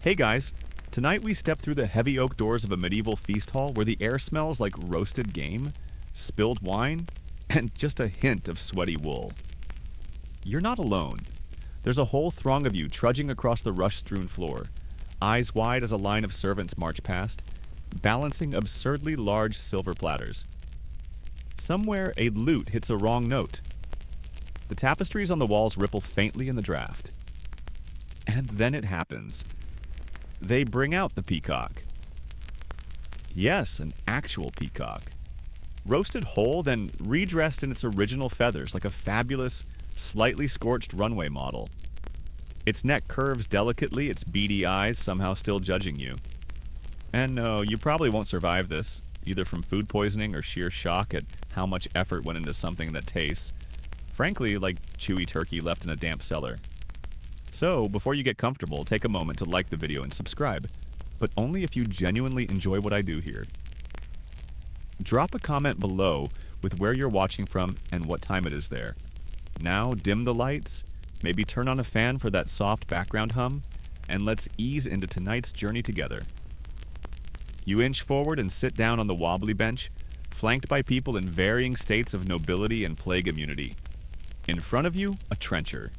Hey guys, tonight we step through the heavy oak doors of a medieval feast hall where the air smells like roasted game, spilled wine, and just a hint of sweaty wool. You're not alone. There's a whole throng of you trudging across the rush-strewn floor, eyes wide as a line of servants march past, balancing absurdly large silver platters. Somewhere a lute hits a wrong note. The tapestries on the walls ripple faintly in the draft. And then it happens. They bring out the peacock. Yes, an actual peacock. Roasted whole, then redressed in its original feathers like a fabulous, slightly scorched runway model. Its neck curves delicately, its beady eyes somehow still judging you. And no, you probably won't survive this, either from food poisoning or sheer shock at how much effort went into something that tastes, frankly, like chewy turkey left in a damp cellar. So, before you get comfortable, take a moment to like the video and subscribe, but only if you genuinely enjoy what I do here. Drop a comment below with where you're watching from and what time it is there. Now, dim the lights, maybe turn on a fan for that soft background hum, and let's ease into tonight's journey together. You inch forward and sit down on the wobbly bench, flanked by people in varying states of nobility and plague immunity. In front of you, a trencher.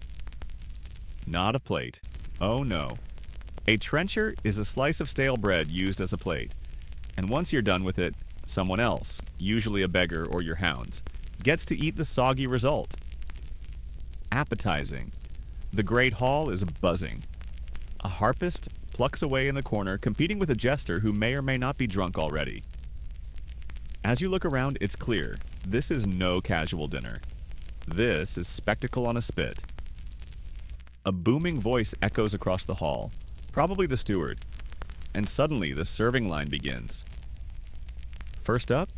Not a plate. Oh no. A trencher is a slice of stale bread used as a plate. And once you're done with it, someone else, usually a beggar or your hounds, gets to eat the soggy result. Appetizing. The great hall is buzzing. A harpist plucks away in the corner, competing with a jester who may or may not be drunk already. As you look around, it's clear. This is no casual dinner. This is spectacle on a spit. A booming voice echoes across the hall, probably the steward, and suddenly the serving line begins. First up,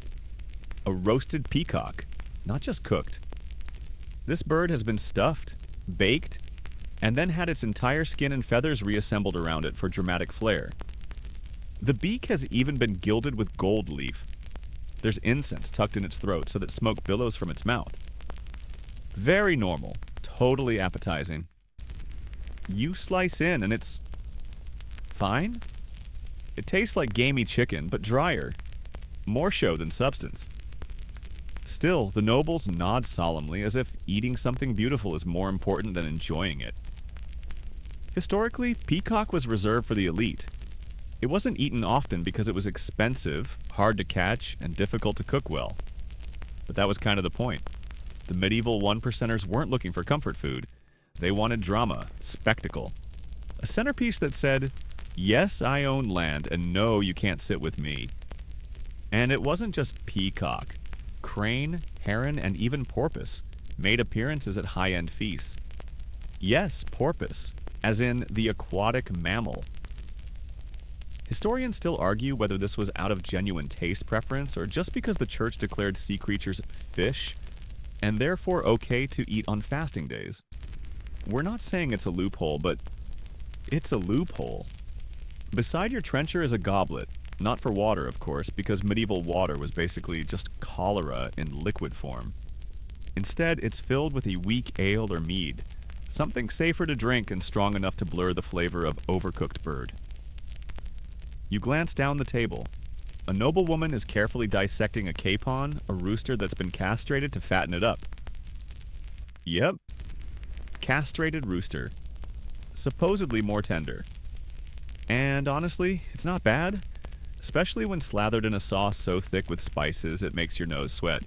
a roasted peacock, not just cooked. This bird has been stuffed, baked, and then had its entire skin and feathers reassembled around it for dramatic flair. The beak has even been gilded with gold leaf. There's incense tucked in its throat so that smoke billows from its mouth. Very normal, totally appetizing. You slice in and it's fine. It tastes like gamey chicken, but drier. More show than substance. Still, the nobles nod solemnly as if eating something beautiful is more important than enjoying it. Historically, peacock was reserved for the elite. It wasn't eaten often because it was expensive, hard to catch, and difficult to cook well. But that was kind of the point. The medieval one-percenters weren't looking for comfort food. They wanted drama, spectacle. A centerpiece that said, yes, I own land, and no, you can't sit with me. And it wasn't just peacock. Crane, heron, and even porpoise made appearances at high-end feasts. Yes, porpoise, as in the aquatic mammal. Historians still argue whether this was out of genuine taste preference or just because the church declared sea creatures fish, and therefore okay to eat on fasting days. We're not saying it's a loophole, but it's a loophole. Beside your trencher is a goblet, not for water, of course, because medieval water was basically just cholera in liquid form. Instead, it's filled with a weak ale or mead, something safer to drink and strong enough to blur the flavor of overcooked bird. You glance down the table. A noblewoman is carefully dissecting a capon, a rooster that's been castrated to fatten it up. Yep. Castrated rooster. Supposedly more tender. And honestly, it's not bad, especially when slathered in a sauce so thick with spices it makes your nose sweat.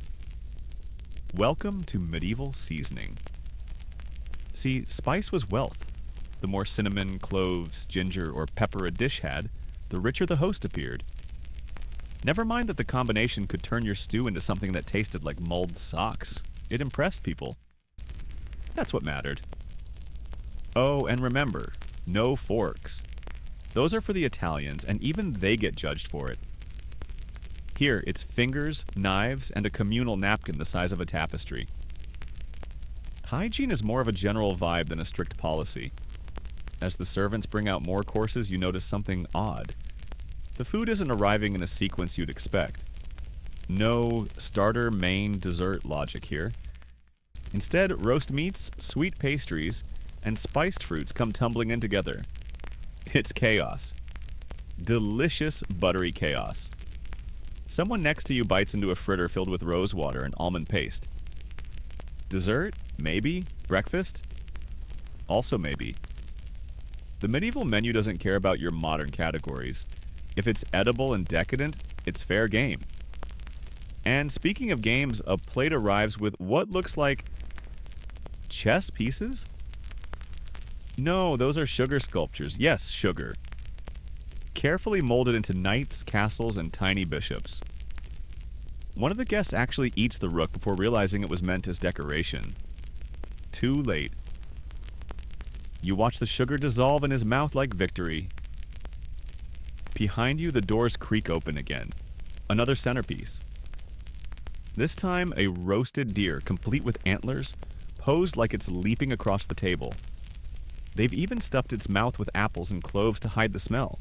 Welcome to medieval seasoning. See, spice was wealth. The more cinnamon, cloves, ginger, or pepper a dish had, the richer the host appeared. Never mind that the combination could turn your stew into something that tasted like mulled socks. It impressed people. That's what mattered. Oh, and remember, no forks. Those are for the Italians, and even they get judged for it. Here, it's fingers, knives, and a communal napkin the size of a tapestry. Hygiene is more of a general vibe than a strict policy. As the servants bring out more courses, you notice something odd. The food isn't arriving in a sequence you'd expect. No starter, main, dessert logic here. Instead, roast meats, sweet pastries, and spiced fruits come tumbling in together. It's chaos. Delicious, buttery chaos. Someone next to you bites into a fritter filled with rose water and almond paste. Dessert? Maybe. Breakfast? Also maybe. The medieval menu doesn't care about your modern categories. If it's edible and decadent, it's fair game. And speaking of games, a plate arrives with what looks like chess pieces? No, those are sugar sculptures. Yes, sugar. Carefully molded into knights, castles, and tiny bishops. One of the guests actually eats the rook before realizing it was meant as decoration. Too late. You watch the sugar dissolve in his mouth like victory. Behind you, the doors creak open again. Another centerpiece. This time, a roasted deer, complete with antlers, posed like it's leaping across the table. They've even stuffed its mouth with apples and cloves to hide the smell.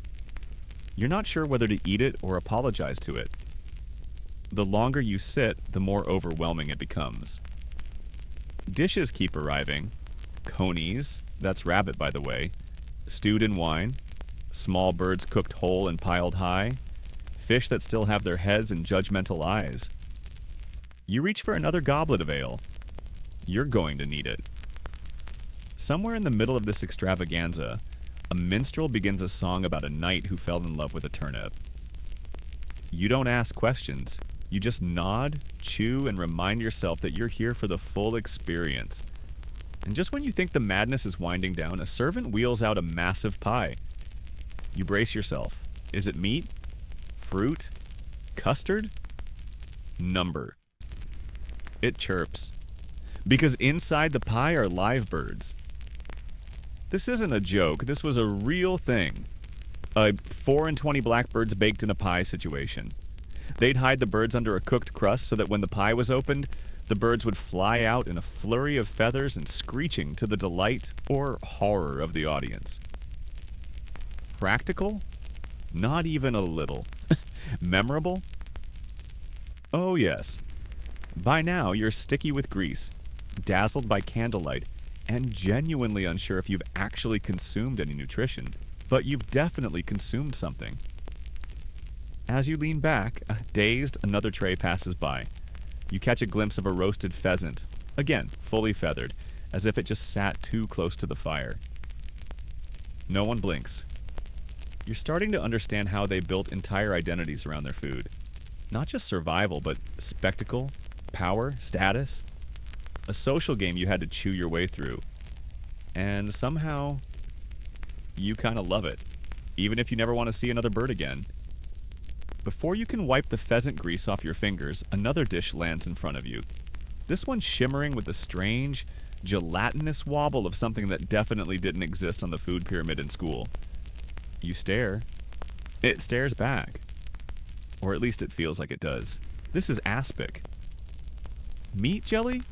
You're not sure whether to eat it or apologize to it. The longer you sit, the more overwhelming it becomes. Dishes keep arriving. Conies, that's rabbit by the way, stewed in wine, small birds cooked whole and piled high, fish that still have their heads and judgmental eyes. You reach for another goblet of ale. You're going to need it. Somewhere in the middle of this extravaganza, a minstrel begins a song about a knight who fell in love with a turnip. You don't ask questions. You just nod, chew, and remind yourself that you're here for the full experience. And just when you think the madness is winding down, a servant wheels out a massive pie. You brace yourself. Is it meat? Fruit? Custard? Number. It chirps. Because inside the pie are live birds. This isn't a joke. This was a real thing. A 4 and 20 blackbirds baked in a pie situation. They'd hide the birds under a cooked crust so that when the pie was opened, the birds would fly out in a flurry of feathers and screeching to the delight or horror of the audience. Practical? Not even a little. Memorable? Oh yes. By now, you're sticky with grease, dazzled by candlelight, and genuinely unsure if you've actually consumed any nutrition, but you've definitely consumed something. As you lean back, dazed, another tray passes by. You catch a glimpse of a roasted pheasant, again, fully feathered, as if it just sat too close to the fire. No one blinks. You're starting to understand how they built entire identities around their food. Not just survival, but spectacle, power, status. A social game you had to chew your way through. And somehow, you kind of love it, even if you never want to see another bird again. Before you can wipe the pheasant grease off your fingers, another dish lands in front of you. This one shimmering with a strange, gelatinous wobble of something that definitely didn't exist on the food pyramid in school. You stare. It stares back. Or at least it feels like it does. This is aspic. Meat jelly?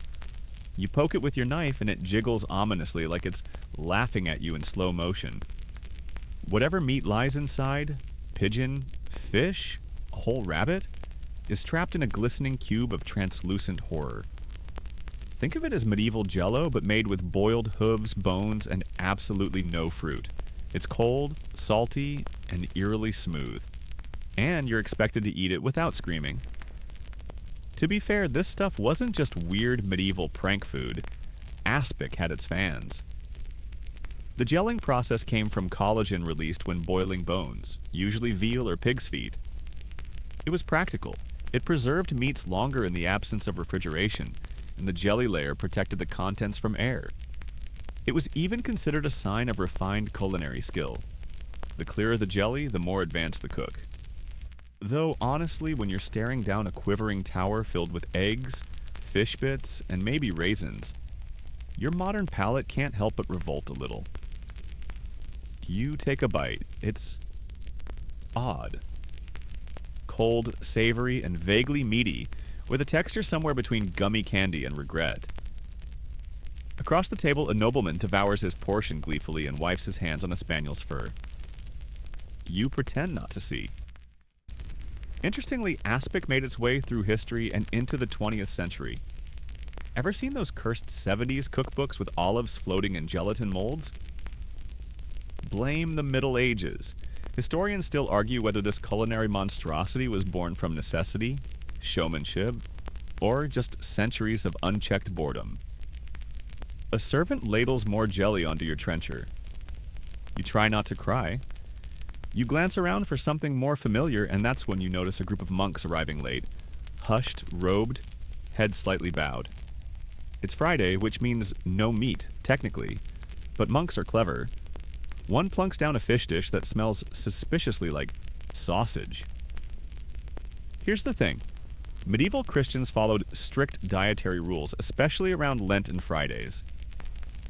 You poke it with your knife and it jiggles ominously like it's laughing at you in slow motion. Whatever meat lies inside, pigeon, fish, a whole rabbit, is trapped in a glistening cube of translucent horror. Think of it as medieval Jell-O, but made with boiled hooves, bones, and absolutely no fruit. It's cold, salty, and eerily smooth. And you're expected to eat it without screaming. To be fair, this stuff wasn't just weird medieval prank food. Aspic had its fans. The gelling process came from collagen released when boiling bones, usually veal or pig's feet. It was practical. It preserved meats longer in the absence of refrigeration, and the jelly layer protected the contents from air. It was even considered a sign of refined culinary skill. The clearer the jelly, the more advanced the cook. Though, honestly, when you're staring down a quivering tower filled with eggs, fish bits, and maybe raisins, your modern palate can't help but revolt a little. You take a bite. It's odd. Cold, savory, and vaguely meaty, with a texture somewhere between gummy candy and regret. Across the table, a nobleman devours his portion gleefully and wipes his hands on a spaniel's fur. You pretend not to see. Interestingly, aspic made its way through history and into the 20th century. Ever seen those cursed 70s cookbooks with olives floating in gelatin molds? blame the Middle Ages. Historians still argue whether this culinary monstrosity was born from necessity, showmanship, or just centuries of unchecked boredom. A servant ladles more jelly onto your trencher. You try not to cry. You glance around for something more familiar, and that's when you notice a group of monks arriving late, hushed, robed, head slightly bowed. It's Friday, which means no meat, technically, but monks are clever. One plunks down a fish dish that smells suspiciously like sausage. Here's the thing. Medieval Christians followed strict dietary rules, especially around Lent and Fridays.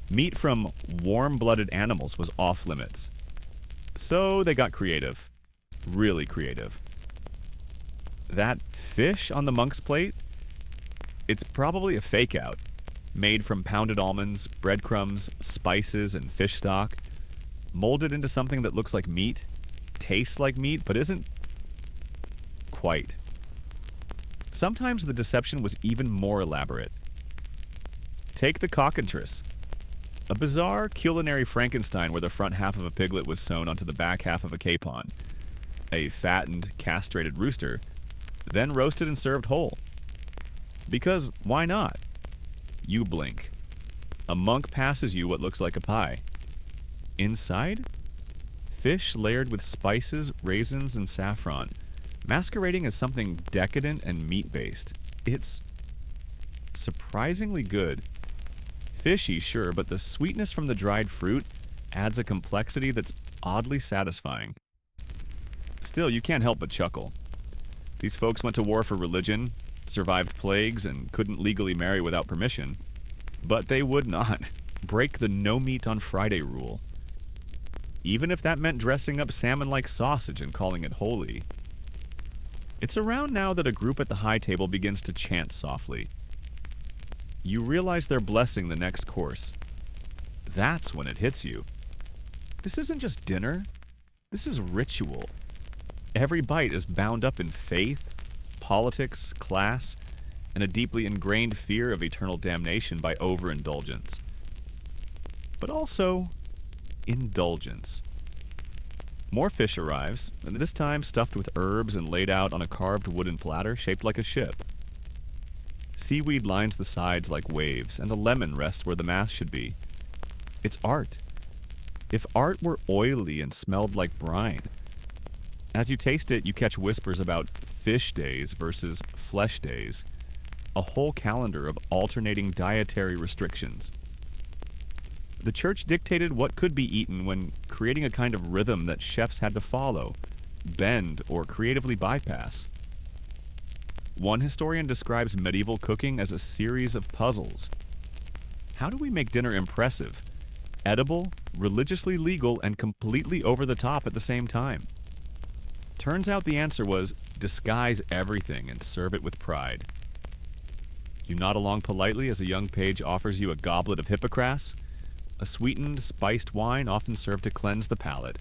Meat from warm-blooded animals was off limits. So they got creative. Really creative. That fish on the monk's plate? It's probably a fake-out, made from pounded almonds, breadcrumbs, spices, and fish stock, molded into something that looks like meat, tastes like meat, but isn't quite. Sometimes the deception was even more elaborate. Take the cockatrice, a bizarre culinary Frankenstein where the front half of a piglet was sewn onto the back half of a capon, a fattened, castrated rooster, then roasted and served whole. Because why not? You blink. A monk passes you what looks like a pie. Inside? Fish layered with spices, raisins, and saffron, masquerading as something decadent and meat-based. It's surprisingly good. Fishy, sure, but the sweetness from the dried fruit adds a complexity that's oddly satisfying. Still, you can't help but chuckle. These folks went to war for religion, survived plagues, and couldn't legally marry without permission. But they would not break the no meat on Friday rule. Even if that meant dressing up salmon like sausage and calling it holy. It's around now that a group at the high table begins to chant softly. You realize they're blessing the next course. That's when it hits you. This isn't just dinner. This is ritual. Every bite is bound up in faith, politics, class, and a deeply ingrained fear of eternal damnation by overindulgence. But also, indulgence. More fish arrives, and this time stuffed with herbs and laid out on a carved wooden platter shaped like a ship. Seaweed lines the sides like waves, and a lemon rests where the mass should be. It's art. If art were oily and smelled like brine. As you taste it, you catch whispers about fish days versus flesh days, a whole calendar of alternating dietary restrictions. The church dictated what could be eaten when creating a kind of rhythm that chefs had to follow, bend, or creatively bypass. One historian describes medieval cooking as a series of puzzles. How do we make dinner impressive, edible, religiously legal, and completely over the top at the same time? Turns out the answer was disguise everything and serve it with pride. You nod along politely as a young page offers you a goblet of hippocras, a sweetened, spiced wine often served to cleanse the palate.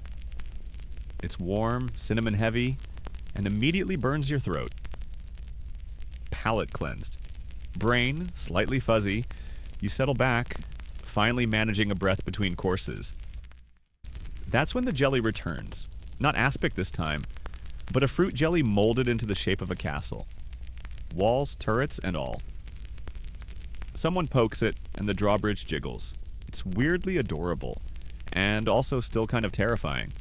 It's warm, cinnamon-heavy, and immediately burns your throat. Palate cleansed. Brain, slightly fuzzy, you settle back, finally managing a breath between courses. That's when the jelly returns. Not aspic this time, but a fruit jelly molded into the shape of a castle. Walls, turrets, and all. Someone pokes it, and the drawbridge jiggles. It's weirdly adorable, and also still kind of terrifying.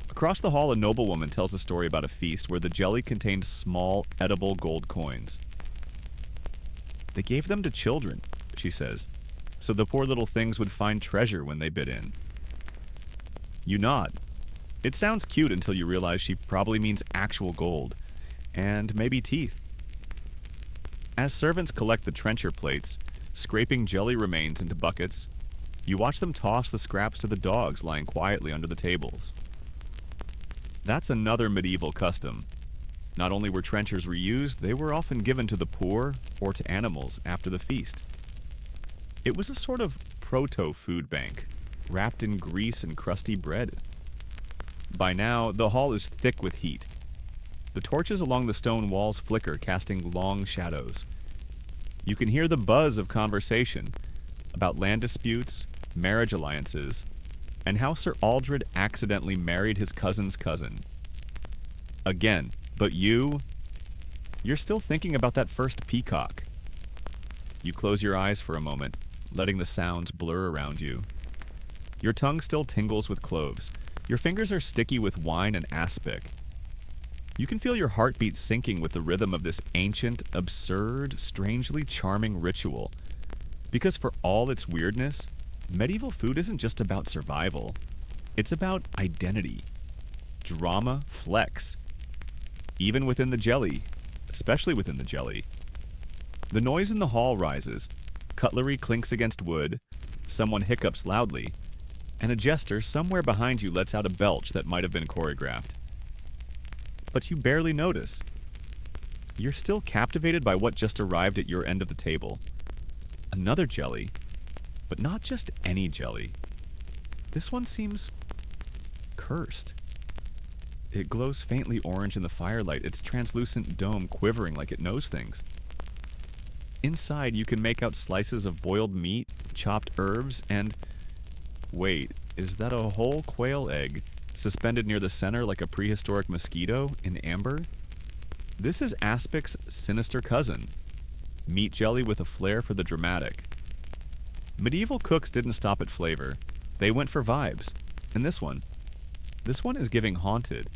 Across the hall, a noblewoman tells a story about a feast where the jelly contained small, edible gold coins. They gave them to children, she says, so the poor little things would find treasure when they bit in. You nod. It sounds cute until you realize she probably means actual gold, and maybe teeth. As servants collect the trencher plates, scraping jelly remains into buckets, you watch them toss the scraps to the dogs lying quietly under the tables. That's another medieval custom. Not only were trenchers reused, they were often given to the poor or to animals after the feast. It was a sort of proto-food bank, wrapped in grease and crusty bread. By now, the hall is thick with heat. The torches along the stone walls flicker, casting long shadows. You can hear the buzz of conversation about land disputes, marriage alliances, and how Sir Aldred accidentally married his cousin's cousin. Again, but you're still thinking about that first peacock. You close your eyes for a moment, letting the sounds blur around you. Your tongue still tingles with cloves. Your fingers are sticky with wine and aspic. You can feel your heartbeat syncing with the rhythm of this ancient, absurd, strangely charming ritual. Because for all its weirdness, medieval food isn't just about survival. It's about identity. Drama, flex. Even within the jelly. Especially within the jelly. The noise in the hall rises. Cutlery clinks against wood. Someone hiccups loudly. And a jester somewhere behind you lets out a belch that might have been choreographed. But you barely notice. You're still captivated by what just arrived at your end of the table. Another jelly. But not just any jelly. This one seems cursed. It glows faintly orange in the firelight, its translucent dome quivering like it knows things. Inside, you can make out slices of boiled meat, chopped herbs, and... Wait, is that a whole quail egg, suspended near the center like a prehistoric mosquito in amber? This is aspic's sinister cousin. Meat jelly with a flair for the dramatic. Medieval cooks didn't stop at flavor. They went for vibes. And this one is giving haunted.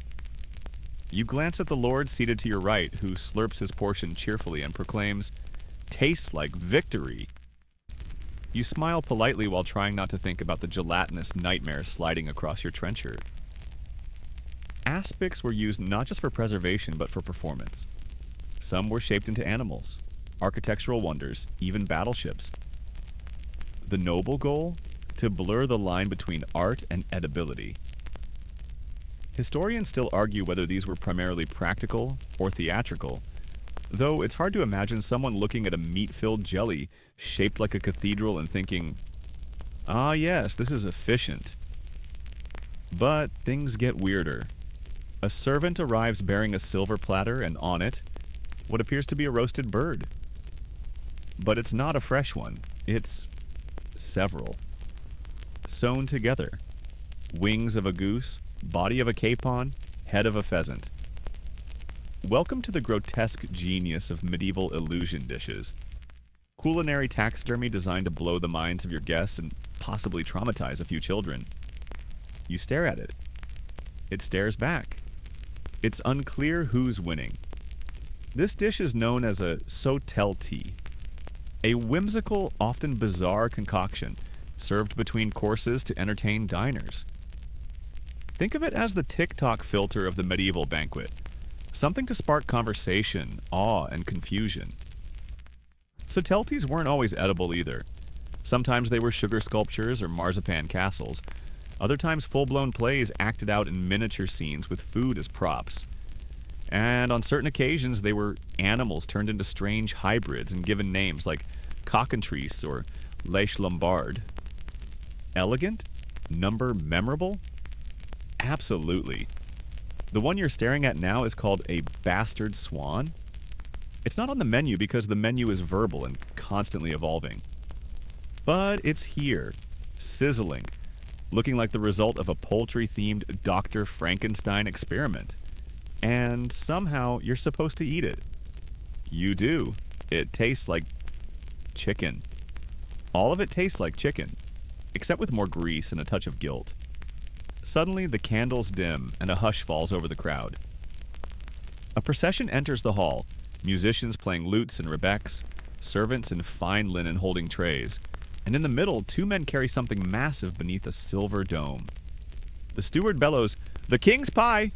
You glance at the lord seated to your right, who slurps his portion cheerfully and proclaims, "Tastes like victory." You smile politely while trying not to think about the gelatinous nightmare sliding across your trencher. Aspics were used not just for preservation, but for performance. Some were shaped into animals, architectural wonders, even battleships. The noble goal? To blur the line between art and edibility. Historians still argue whether these were primarily practical or theatrical, though it's hard to imagine someone looking at a meat-filled jelly shaped like a cathedral and thinking, "Ah yes, this is efficient." But things get weirder. A servant arrives bearing a silver platter, and on it, what appears to be a roasted bird. But it's not a fresh one. It's several. Sewn together. Wings of a goose, body of a capon, head of a pheasant. Welcome to the grotesque genius of medieval illusion dishes. Culinary taxidermy designed to blow the minds of your guests and possibly traumatize a few children. You stare at it. It stares back. It's unclear who's winning. This dish is known as a sautelty, a whimsical, often bizarre concoction served between courses to entertain diners. Think of it as the TikTok filter of the medieval banquet. Something to spark conversation, awe, and confusion. Sautelties weren't always edible either. Sometimes they were sugar sculptures or marzipan castles. Other times full-blown plays acted out in miniature scenes with food as props. And on certain occasions they were animals turned into strange hybrids and given names like cockatrice or Lèche Lombard. Elegant? Number memorable? Absolutely. The one you're staring at now is called a bastard swan. It's not on the menu because the menu is verbal and constantly evolving. But it's here, sizzling, looking like the result of a poultry-themed Dr. Frankenstein experiment. And somehow you're supposed to eat it. You do. It tastes like chicken. All of it tastes like chicken, except with more grease and a touch of guilt. Suddenly, the candles dim and a hush falls over the crowd. A procession enters the hall, musicians playing lutes and rebecks, servants in fine linen holding trays, and in the middle, two men carry something massive beneath a silver dome. The steward bellows, "The king's pie!"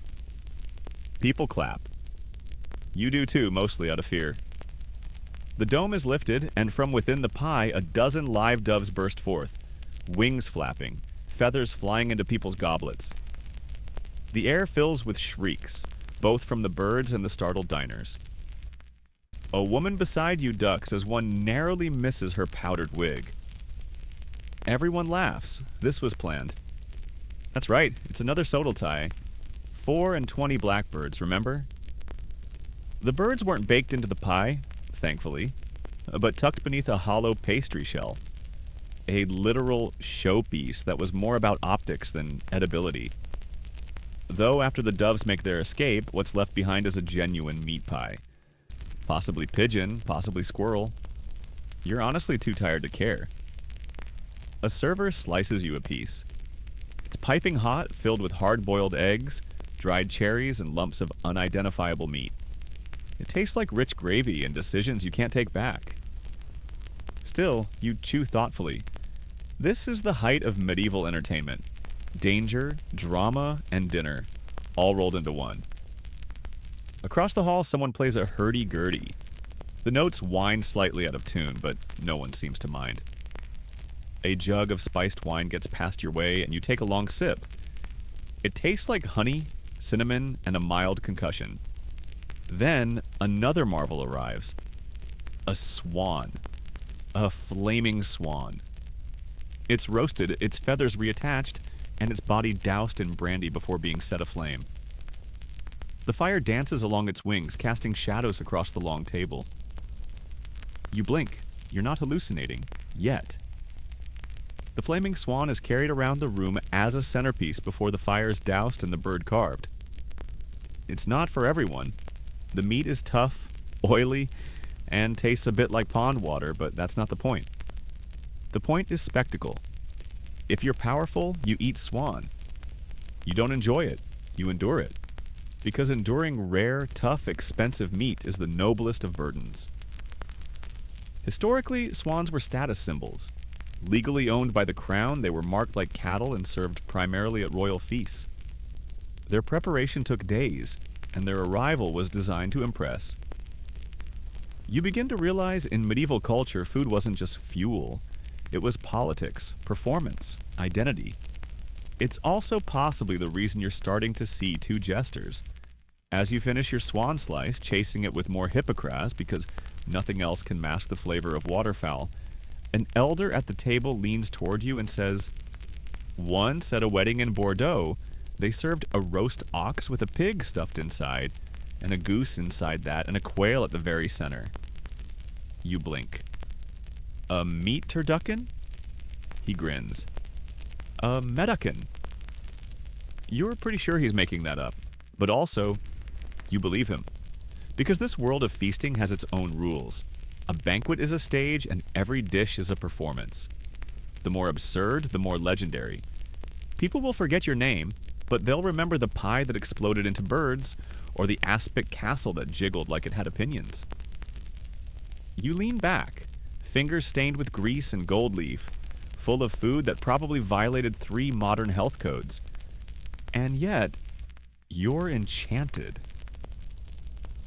People clap. You do too, mostly out of fear. The dome is lifted, and from within the pie, a dozen live doves burst forth, wings flapping, feathers flying into people's goblets. The air fills with shrieks, both from the birds and the startled diners. A woman beside you ducks as one narrowly misses her powdered wig. Everyone laughs. This was planned. That's right, it's another sautelty. 4 and 20 blackbirds, remember? The birds weren't baked into the pie, thankfully, but tucked beneath a hollow pastry shell. A literal showpiece that was more about optics than edibility. Though after the doves make their escape, what's left behind is a genuine meat pie. Possibly pigeon, possibly squirrel. You're honestly too tired to care. A server slices you a piece. It's piping hot, filled with hard-boiled eggs, dried cherries, and lumps of unidentifiable meat. It tastes like rich gravy and decisions you can't take back. Still, you chew thoughtfully. This is the height of medieval entertainment. Danger, drama, and dinner, all rolled into one. Across the hall, someone plays a hurdy-gurdy. The notes whine slightly out of tune, but no one seems to mind. A jug of spiced wine gets passed your way, and you take a long sip. It tastes like honey, cinnamon, and a mild concussion. Then, another marvel arrives. A swan. A flaming swan. It's roasted, its feathers reattached, and its body doused in brandy before being set aflame. The fire dances along its wings, casting shadows across the long table. You blink. You're not hallucinating. Yet. The flaming swan is carried around the room as a centerpiece before the fire is doused and the bird carved. It's not for everyone. The meat is tough, oily, and tastes a bit like pond water, but that's not the point. The point is spectacle. If you're powerful, you eat swan. You don't enjoy it, you endure it. Because enduring rare, tough, expensive meat is the noblest of burdens. Historically, swans were status symbols. Legally owned by the crown, they were marked like cattle and served primarily at royal feasts. Their preparation took days, and their arrival was designed to impress. You begin to realize in medieval culture, food wasn't just fuel. It was politics, performance, identity. It's also possibly the reason you're starting to see two jesters. As you finish your swan slice, chasing it with more hippocras because nothing else can mask the flavor of waterfowl, an elder at the table leans toward you and says, "Once at a wedding in Bordeaux, they served a roast ox with a pig stuffed inside, and a goose inside that, and a quail at the very center." You blink. "A meat turducken?" He grins. "A meducken." You're pretty sure he's making that up, but also, you believe him. Because this world of feasting has its own rules. A banquet is a stage, and every dish is a performance. The more absurd, the more legendary. People will forget your name, but they'll remember the pie that exploded into birds, or the aspic castle that jiggled like it had opinions. You lean back, fingers stained with grease and gold leaf, full of food that probably violated 3 modern health codes. And yet, you're enchanted.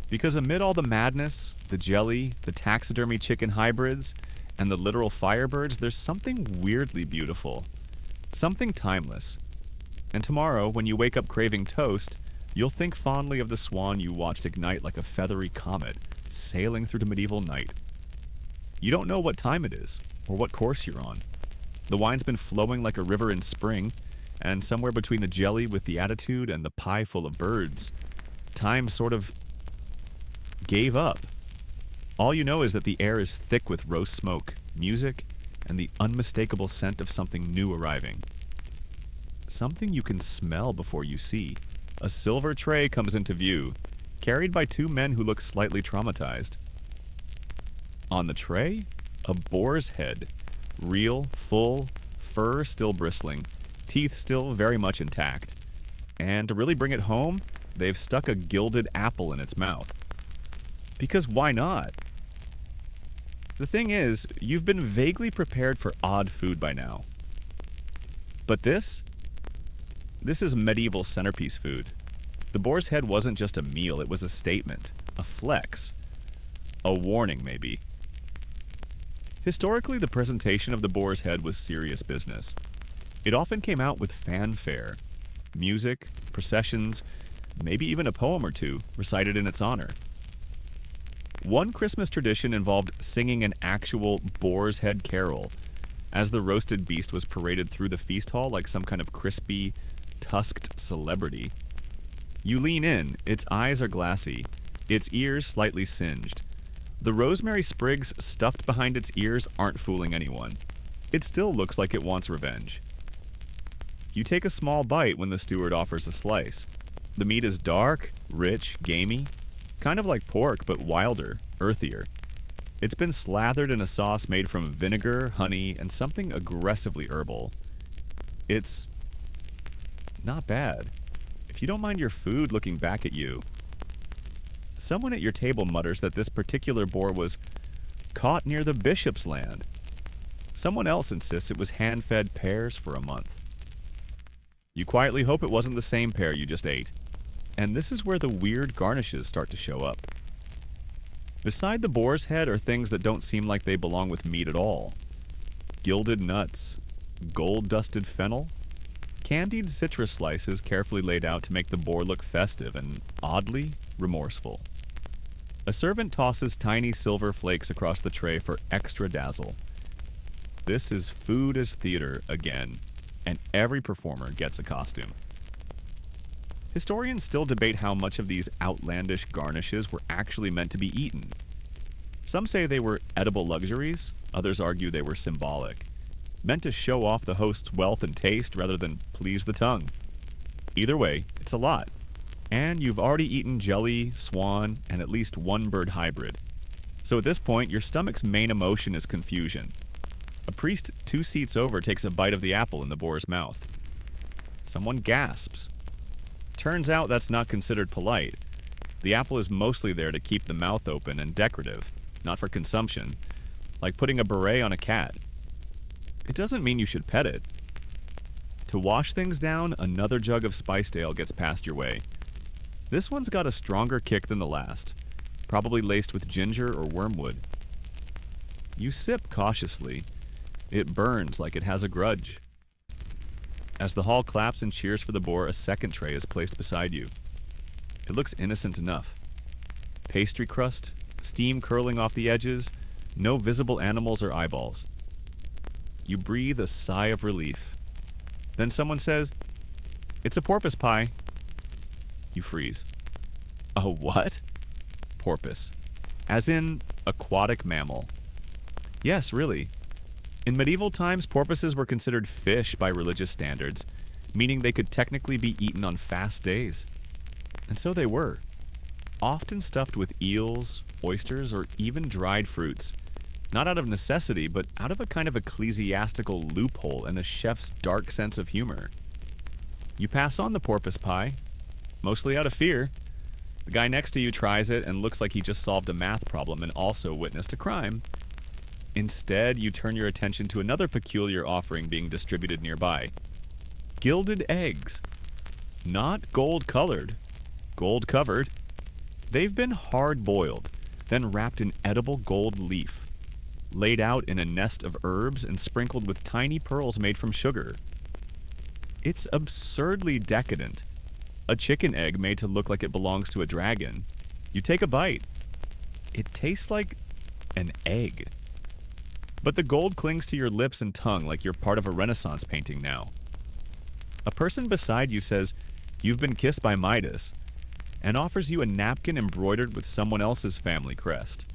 Because amid all the madness, the jelly, the taxidermy chicken hybrids, and the literal firebirds, there's something weirdly beautiful. Something timeless. And tomorrow, when you wake up craving toast, you'll think fondly of the swan you watched ignite like a feathery comet, sailing through the medieval night. You don't know what time it is, or what course you're on. The wine's been flowing like a river in spring, and somewhere between the jelly with the attitude and the pie full of birds, time sort of gave up. All you know is that the air is thick with roast smoke, music, and the unmistakable scent of something new arriving. Something you can smell before you see. A silver tray comes into view, carried by 2 men who look slightly traumatized. On the tray, a boar's head. Real, full, fur still bristling, teeth still very much intact. And to really bring it home, they've stuck a gilded apple in its mouth. Because why not? The thing is, you've been vaguely prepared for odd food by now. But this is medieval centerpiece food. The boar's head wasn't just a meal, it was a statement, a flex, a warning maybe. Historically, the presentation of the boar's head was serious business. It often came out with fanfare, music, processions, maybe even a poem or two recited in its honor. One Christmas tradition involved singing an actual boar's head carol, as the roasted beast was paraded through the feast hall like some kind of crispy, tusked celebrity. You lean in, its eyes are glassy, its ears slightly singed. The rosemary sprigs stuffed behind its ears aren't fooling anyone. it still looks like it wants revenge. You take a small bite when the steward offers a slice. The meat is dark, rich, gamey, kind of like pork, but wilder, earthier. It's been slathered in a sauce made from vinegar, honey, and something aggressively herbal. It's not bad, if you don't mind your food looking back at you. Someone at your table mutters that this particular boar was caught near the bishop's land. Someone else insists it was hand-fed pears for a month. You quietly hope it wasn't the same pear you just ate. And this is where the weird garnishes start to show up. Beside the boar's head are things that don't seem like they belong with meat at all. Gilded nuts, gold-dusted fennel, candied citrus slices carefully laid out to make the boar look festive and oddly remorseful. A servant tosses tiny silver flakes across the tray for extra dazzle. This is food as theater again, and every performer gets a costume. Historians still debate how much of these outlandish garnishes were actually meant to be eaten. Some say they were edible luxuries, others argue they were symbolic, meant to show off the host's wealth and taste rather than please the tongue. Either way, it's a lot. And you've already eaten jelly, swan, and at least one bird hybrid. So at this point, your stomach's main emotion is confusion. A priest 2 seats over takes a bite of the apple in the boar's mouth. Someone gasps. Turns out that's not considered polite. The apple is mostly there to keep the mouth open and decorative, not for consumption, like putting a beret on a cat. It doesn't mean you should pet it. To wash things down, another jug of spiced ale gets passed your way. This one's got a stronger kick than the last, probably laced with ginger or wormwood. You sip cautiously. It burns like it has a grudge. As the hall claps and cheers for the boar, a second tray is placed beside you. It looks innocent enough. Pastry crust, steam curling off the edges, no visible animals or eyeballs. You breathe a sigh of relief. Then someone says, "It's a porpoise pie." You freeze. A what? Porpoise. As in, aquatic mammal. Yes, really. In medieval times, porpoises were considered fish by religious standards, meaning they could technically be eaten on fast days. And so they were. Often stuffed with eels, oysters, or even dried fruits. Not out of necessity, but out of a kind of ecclesiastical loophole and a chef's dark sense of humor. You pass on the porpoise pie, mostly out of fear. The guy next to you tries it and looks like he just solved a math problem and also witnessed a crime. Instead, you turn your attention to another peculiar offering being distributed nearby. Gilded eggs. Not gold-colored. Gold-covered. They've been hard-boiled, then wrapped in edible gold leaf, laid out in a nest of herbs and sprinkled with tiny pearls made from sugar. It's absurdly decadent. A chicken egg made to look like it belongs to a dragon. You take a bite. It tastes like an egg. But the gold clings to your lips and tongue like you're part of a Renaissance painting now. A person beside you says, "You've been kissed by Midas," and offers you a napkin embroidered with someone else's family crest.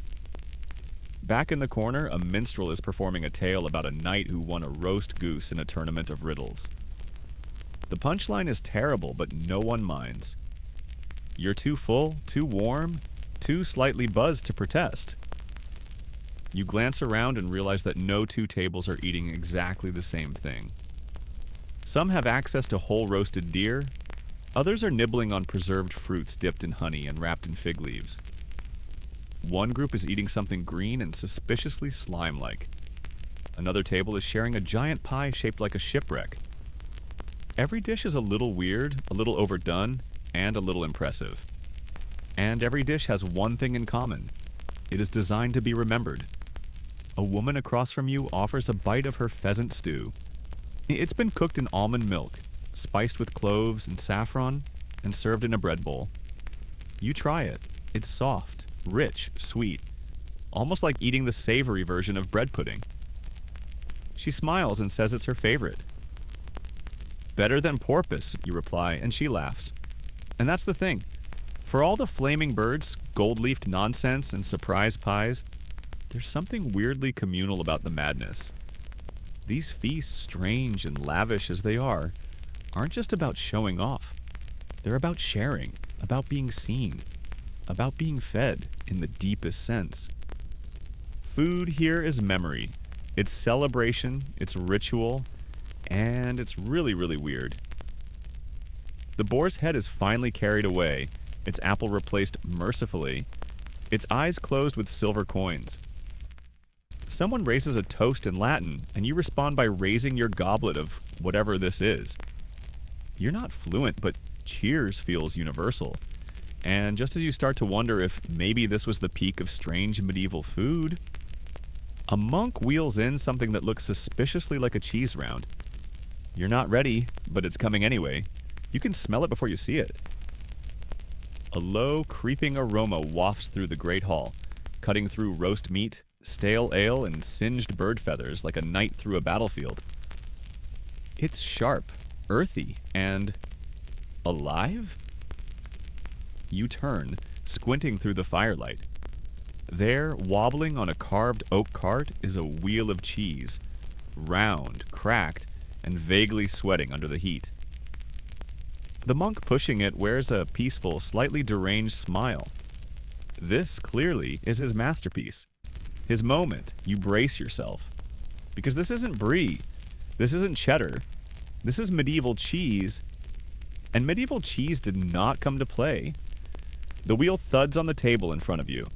Back in the corner, a minstrel is performing a tale about a knight who won a roast goose in a tournament of riddles. The punchline is terrible, but no one minds. You're too full, too warm, too slightly buzzed to protest. You glance around and realize that no 2 tables are eating exactly the same thing. Some have access to whole roasted deer, others are nibbling on preserved fruits dipped in honey and wrapped in fig leaves. One group is eating something green and suspiciously slime-like. Another table is sharing a giant pie shaped like a shipwreck. Every dish is a little weird, a little overdone, and a little impressive. And every dish has one thing in common. It is designed to be remembered. A woman across from you offers a bite of her pheasant stew. It's been cooked in almond milk, spiced with cloves and saffron, and served in a bread bowl. You try it. It's soft, rich, sweet, almost like eating the savory version of bread pudding. She smiles and says it's her favorite. "Better than porpoise," you reply, and she laughs. And that's the thing. For all the flaming birds, gold-leafed nonsense, and surprise pies, there's something weirdly communal about the madness. These feasts, strange and lavish as they are, aren't just about showing off. They're about sharing, about being seen, about being fed in the deepest sense. Food here is memory. It's celebration, it's ritual, and it's really, really weird. The boar's head is finally carried away, its apple replaced mercifully, its eyes closed with silver coins. Someone raises a toast in Latin, and you respond by raising your goblet of whatever this is. You're not fluent, but cheers feels universal. And just as you start to wonder if maybe this was the peak of strange medieval food, a monk wheels in something that looks suspiciously like a cheese round. You're not ready, but it's coming anyway. You can smell it before you see it. A low, creeping aroma wafts through the great hall, cutting through roast meat, stale ale, and singed bird feathers like a knight through a battlefield. It's sharp, earthy, and alive? You turn, squinting through the firelight. There, wobbling on a carved oak cart, is a wheel of cheese, round, cracked, and vaguely sweating under the heat. The monk pushing it wears a peaceful, slightly deranged smile. This, clearly, is his masterpiece. His moment. You brace yourself. Because this isn't brie. This isn't cheddar. This is medieval cheese. And medieval cheese did not come to play. The wheel thuds on the table in front of you.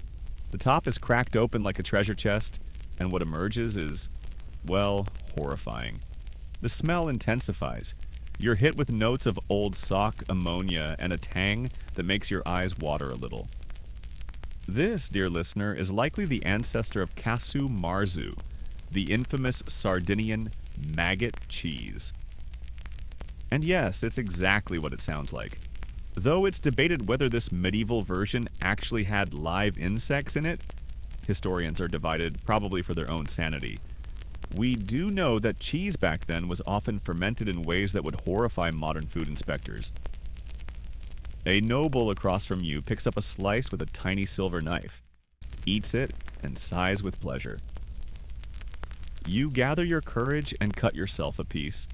The top is cracked open like a treasure chest, and what emerges is, well, horrifying. The smell intensifies. You're hit with notes of old sock, ammonia, and a tang that makes your eyes water a little. This, dear listener, is likely the ancestor of casu marzu, the infamous Sardinian maggot cheese. And yes, it's exactly what it sounds like. Though it's debated whether this medieval version actually had live insects in it, historians are divided, probably for their own sanity. We do know that cheese back then was often fermented in ways that would horrify modern food inspectors. A noble across from you picks up a slice with a tiny silver knife, eats it, and sighs with pleasure. You gather your courage and cut yourself a piece.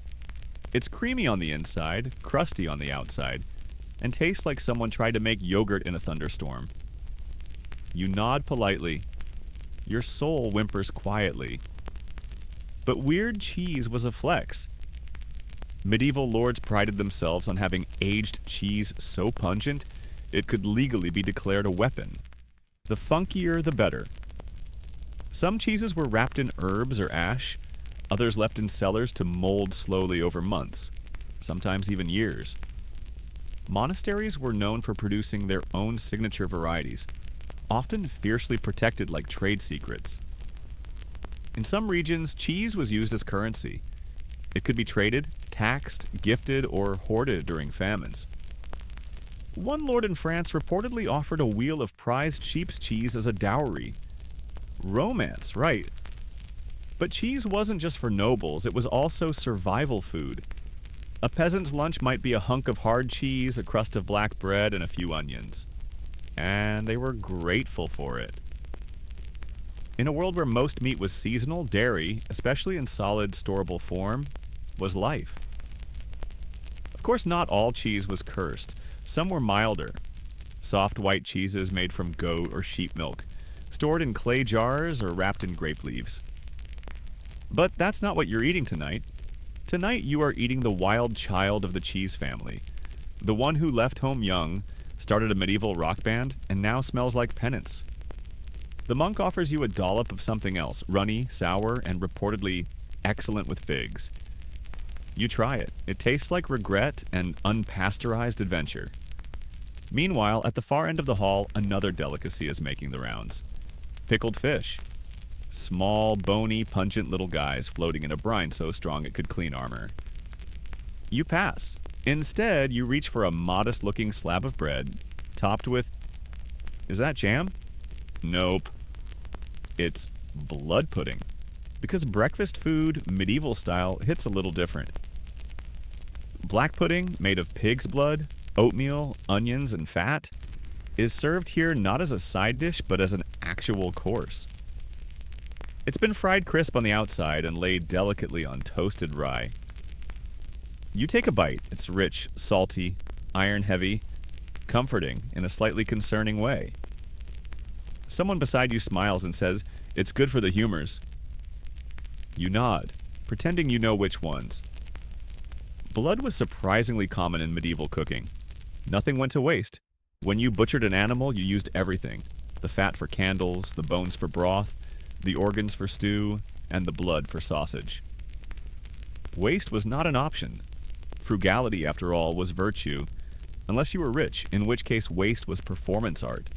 It's creamy on the inside, crusty on the outside, and tastes like someone tried to make yogurt in a thunderstorm. You nod politely. Your soul whimpers quietly. But weird cheese was a flex. Medieval lords prided themselves on having aged cheese so pungent it could legally be declared a weapon. The funkier, the better. Some cheeses were wrapped in herbs or ash, others left in cellars to mold slowly over months, sometimes even years. Monasteries were known for producing their own signature varieties, often fiercely protected like trade secrets. In some regions, cheese was used as currency. It could be traded, taxed, gifted, or hoarded during famines. One lord in France reportedly offered a wheel of prized sheep's cheese as a dowry. Romance, right. But cheese wasn't just for nobles, it was also survival food. A peasant's lunch might be a hunk of hard cheese, a crust of black bread, and a few onions. And they were grateful for it. In a world where most meat was seasonal, dairy, especially in solid, storable form, was life. Of course, not all cheese was cursed. Some were milder. Soft white cheeses made from goat or sheep milk, stored in clay jars or wrapped in grape leaves. But that's not what you're eating tonight. Tonight you are eating the wild child of the cheese family. The one who left home young, started a medieval rock band, and now smells like penance. The monk offers you a dollop of something else, runny, sour, and reportedly excellent with figs. You try it. It tastes like regret and unpasteurized adventure. Meanwhile, at the far end of the hall, another delicacy is making the rounds. Pickled fish. Small, bony, pungent little guys floating in a brine so strong it could clean armor. You pass. Instead, you reach for a modest-looking slab of bread, topped with... Is that jam? Nope. It's blood pudding. Because breakfast food, medieval style, hits a little different. Black pudding, made of pig's blood, oatmeal, onions, and fat, is served here not as a side dish, but as an actual course. It's been fried crisp on the outside and laid delicately on toasted rye. You take a bite. It's rich, salty, iron-heavy, comforting in a slightly concerning way. Someone beside you smiles and says, "It's good for the humors." You nod, pretending you know which ones. Blood was surprisingly common in medieval cooking. Nothing went to waste. When you butchered an animal, you used everything. The fat for candles, the bones for broth, the organs for stew, and the blood for sausage. Waste was not an option. Frugality, after all, was virtue, unless you were rich, in which case waste was performance art.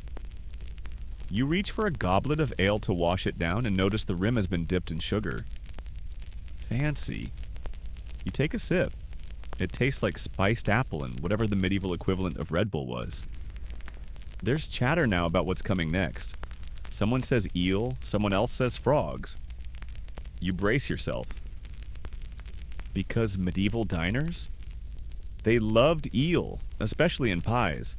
You reach for a goblet of ale to wash it down and notice the rim has been dipped in sugar. Fancy. You take a sip. It tastes like spiced apple and whatever the medieval equivalent of Red Bull was. There's chatter now about what's coming next. Someone says eel, someone else says frogs. You brace yourself. Because medieval diners? They loved eel, especially in pies.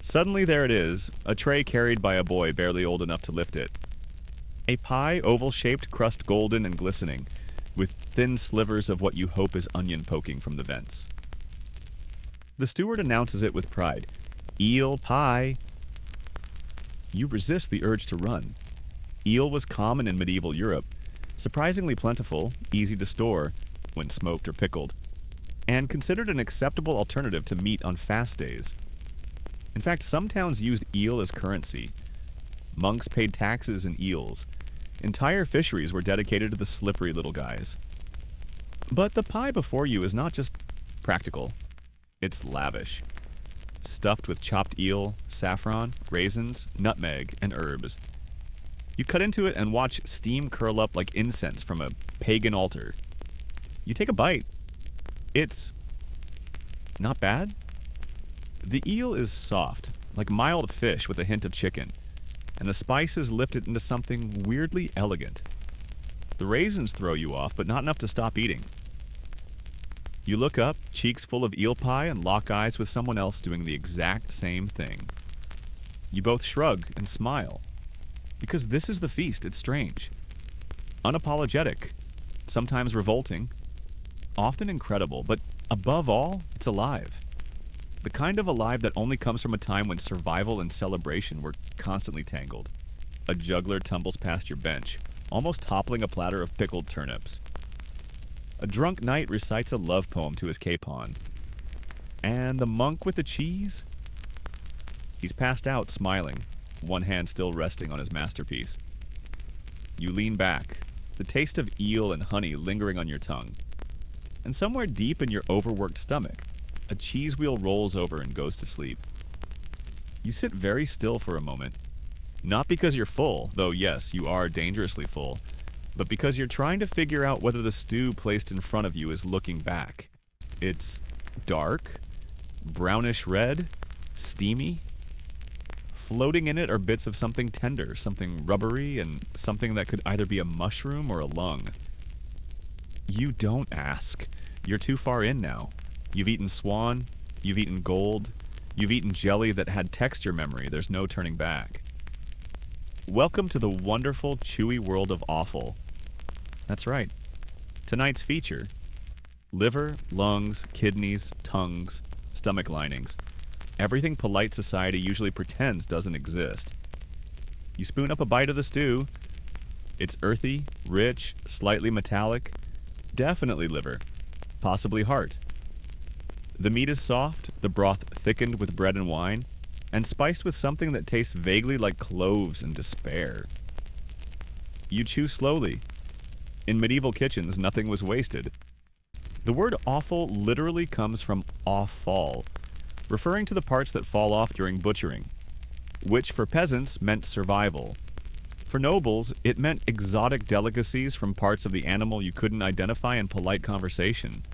Suddenly there it is, a tray carried by a boy barely old enough to lift it. A pie, oval-shaped, crust golden and glistening, with thin slivers of what you hope is onion poking from the vents. The steward announces it with pride. "Eel pie." You resist the urge to run. Eel was common in medieval Europe, surprisingly plentiful, easy to store, when smoked or pickled, and considered an acceptable alternative to meat on fast days. In fact, some towns used eel as currency. Monks paid taxes in eels. Entire fisheries were dedicated to the slippery little guys. But the pie before you is not just practical. It's lavish. Stuffed with chopped eel, saffron, raisins, nutmeg, and herbs. You cut into it and watch steam curl up like incense from a pagan altar. You take a bite. It's not bad. The eel is soft, like mild fish with a hint of chicken, and the spices lift it into something weirdly elegant. The raisins throw you off, but not enough to stop eating. You look up, cheeks full of eel pie, and lock eyes with someone else doing the exact same thing. You both shrug and smile. Because this is the feast, it's strange. Unapologetic, sometimes revolting, often incredible, but above all, it's alive. The kind of alive that only comes from a time when survival and celebration were constantly tangled. A juggler tumbles past your bench, almost toppling a platter of pickled turnips. A drunk knight recites a love poem to his capon. And the monk with the cheese? He's passed out, smiling, one hand still resting on his masterpiece. You lean back, the taste of eel and honey lingering on your tongue. And somewhere deep in your overworked stomach, a cheese wheel rolls over and goes to sleep. You sit very still for a moment. Not because you're full, though yes, you are dangerously full, but because you're trying to figure out whether the stew placed in front of you is looking back. It's dark, brownish red, steamy. Floating in it are bits of something tender, something rubbery, and something that could either be a mushroom or a lung. You don't ask. You're too far in now. You've eaten swan, you've eaten gold, you've eaten jelly that had texture memory. There's no turning back. Welcome to the wonderful, chewy world of offal. That's right. Tonight's feature. Liver, lungs, kidneys, tongues, stomach linings. Everything polite society usually pretends doesn't exist. You spoon up a bite of the stew. It's earthy, rich, slightly metallic. Definitely liver. Possibly heart. The meat is soft, the broth thickened with bread and wine, and spiced with something that tastes vaguely like cloves and despair. You chew slowly. In medieval kitchens, nothing was wasted. The word offal literally comes from offal, referring to the parts that fall off during butchering, which for peasants meant survival. For nobles, it meant exotic delicacies from parts of the animal you couldn't identify in polite conversation.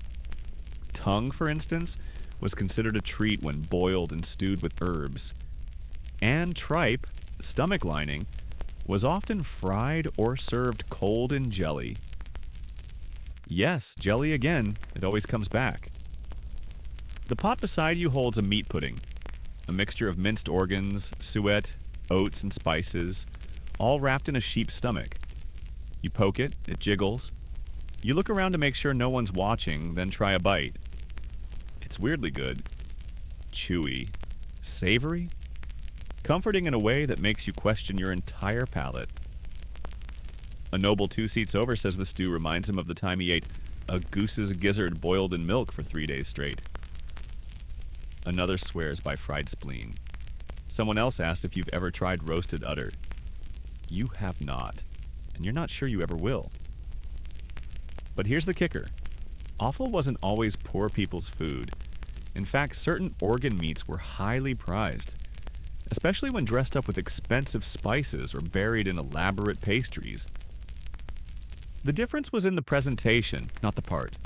Tongue, for instance, was considered a treat when boiled and stewed with herbs. And tripe, stomach lining, was often fried or served cold in jelly. Yes, jelly again. It always comes back. The pot beside you holds a meat pudding, a mixture of minced organs, suet, oats, and spices, all wrapped in a sheep's stomach. You poke it, it jiggles. You look around to make sure no one's watching, then try a bite. It's weirdly good. Chewy. Savory. Comforting in a way that makes you question your entire palate. A noble 2 seats over says the stew reminds him of the time he ate a goose's gizzard boiled in milk for 3 days straight. Another swears by fried spleen. Someone else asks if you've ever tried roasted udder. You have not, and you're not sure you ever will. But here's the kicker. Offal wasn't always poor people's food. In fact, certain organ meats were highly prized, especially when dressed up with expensive spices or buried in elaborate pastries. The difference was in the presentation, not the part.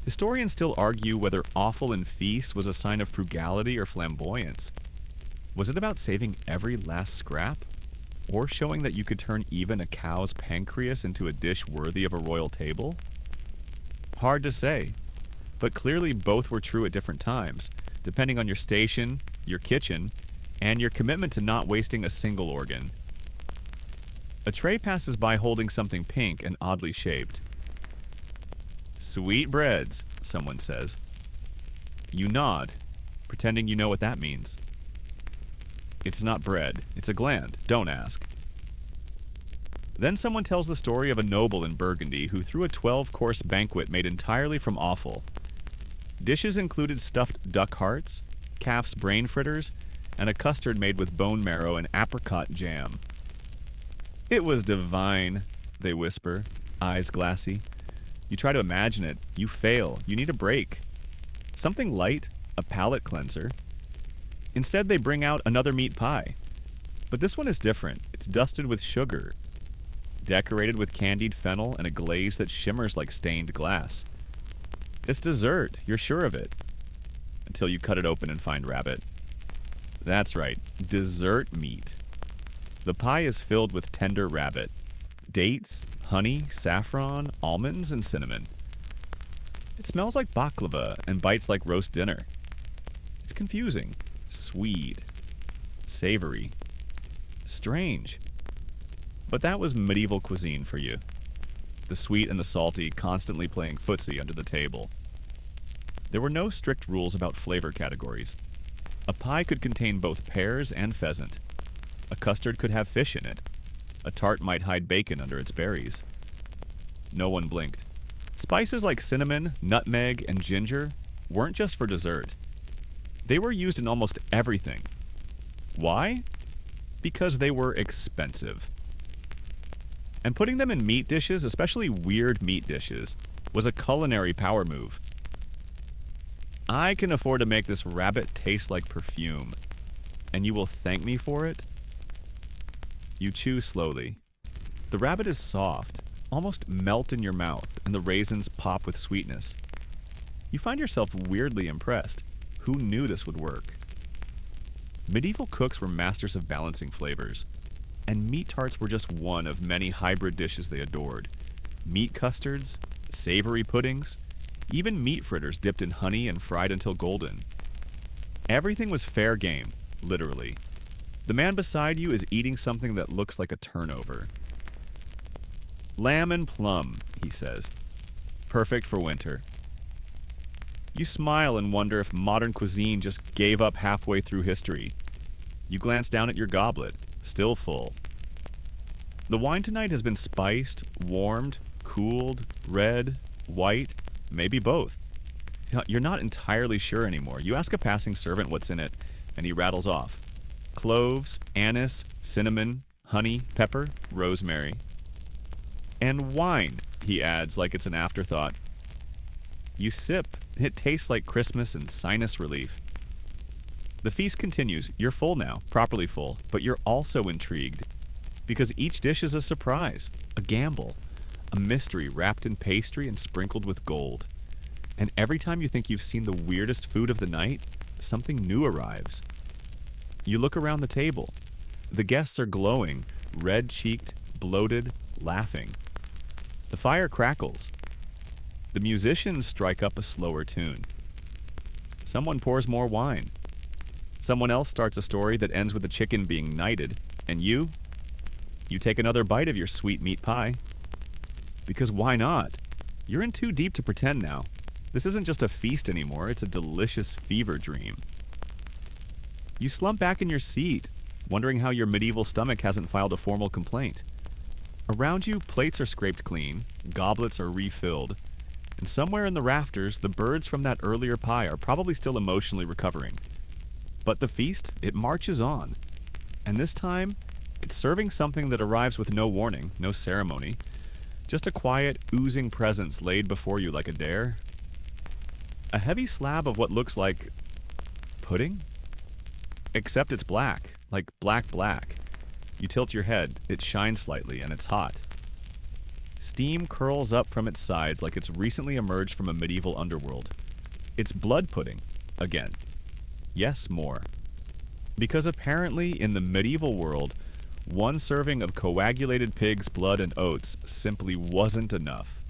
Historians still argue whether offal in feast was a sign of frugality or flamboyance. Was it about saving every last scrap? Or showing that you could turn even a cow's pancreas into a dish worthy of a royal table? Hard to say, but clearly both were true at different times, depending on your station, your kitchen, and your commitment to not wasting a single organ. A tray passes by holding something pink and oddly shaped. Sweet breads, someone says. You nod, pretending you know what that means. It's not bread, it's a gland, don't ask. Then someone tells the story of a noble in Burgundy who threw a 12-course banquet made entirely from offal. Dishes included stuffed duck hearts, calf's brain fritters, and a custard made with bone marrow and apricot jam. It was divine, they whisper, eyes glassy. You try to imagine it, you fail, you need a break. Something light, a palate cleanser. Instead, they bring out another meat pie. But this one is different. It's dusted with sugar, decorated with candied fennel and a glaze that shimmers like stained glass. It's dessert, you're sure of it. Until you cut it open and find rabbit. That's right, dessert meat. The pie is filled with tender rabbit. Dates, honey, saffron, almonds, and cinnamon. It smells like baklava and bites like roast dinner. It's confusing. Sweet. Savory. Strange. But that was medieval cuisine for you. The sweet and the salty constantly playing footsie under the table. There were no strict rules about flavor categories. A pie could contain both pears and pheasant. A custard could have fish in it. A tart might hide bacon under its berries. No one blinked. Spices like cinnamon, nutmeg, and ginger weren't just for dessert. They were used in almost everything. Why? Because they were expensive. And putting them in meat dishes, especially weird meat dishes, was a culinary power move. I can afford to make this rabbit taste like perfume, and you will thank me for it? You chew slowly. The rabbit is soft, almost melt in your mouth, and the raisins pop with sweetness. You find yourself weirdly impressed. Who knew this would work? Medieval cooks were masters of balancing flavors, and meat tarts were just one of many hybrid dishes they adored. Meat custards, savory puddings, even meat fritters dipped in honey and fried until golden. Everything was fair game, literally. The man beside you is eating something that looks like a turnover. Lamb and plum, he says. Perfect for winter. You smile and wonder if modern cuisine just gave up halfway through history. You glance down at your goblet, still full. The wine tonight has been spiced, warmed, cooled, red, white, maybe both. You're not entirely sure anymore. You ask a passing servant what's in it, and he rattles off. Cloves, anise, cinnamon, honey, pepper, rosemary. And wine, he adds like it's an afterthought. You sip. It tastes like Christmas and sinus relief. The feast continues. You're full now, properly full, but you're also intrigued. Because each dish is a surprise, a gamble, a mystery wrapped in pastry and sprinkled with gold. And every time you think you've seen the weirdest food of the night, something new arrives. You look around the table. The guests are glowing, red-cheeked, bloated, laughing. The fire crackles. The musicians strike up a slower tune. Someone pours more wine. Someone else starts a story that ends with a chicken being knighted, and you take another bite of your sweet meat pie. Because why not? You're in too deep to pretend now. This isn't just a feast anymore, it's a delicious fever dream. You slump back in your seat, wondering how your medieval stomach hasn't filed a formal complaint. Around you, plates are scraped clean, goblets are refilled, and somewhere in the rafters, the birds from that earlier pie are probably still emotionally recovering. But the feast, it marches on. And this time, it's serving something that arrives with no warning, no ceremony. Just a quiet, oozing presence laid before you like a dare. A heavy slab of what looks like pudding? Except it's black, like black. You tilt your head, it shines slightly, and it's hot. Steam curls up from its sides like it's recently emerged from a medieval underworld. It's blood pudding, again. Yes, more. Because apparently, in the medieval world, one serving of coagulated pig's blood and oats simply wasn't enough.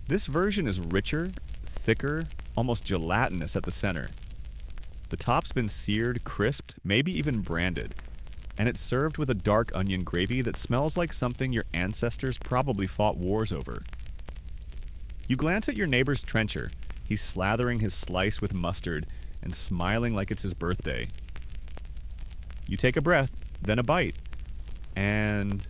This version is richer, thicker, almost gelatinous at the center. The top's been seared, crisped, maybe even branded, and it's served with a dark onion gravy that smells like something your ancestors probably fought wars over. You glance at your neighbor's trencher. He's slathering his slice with mustard and smiling like it's his birthday. You take a breath, then a bite, and...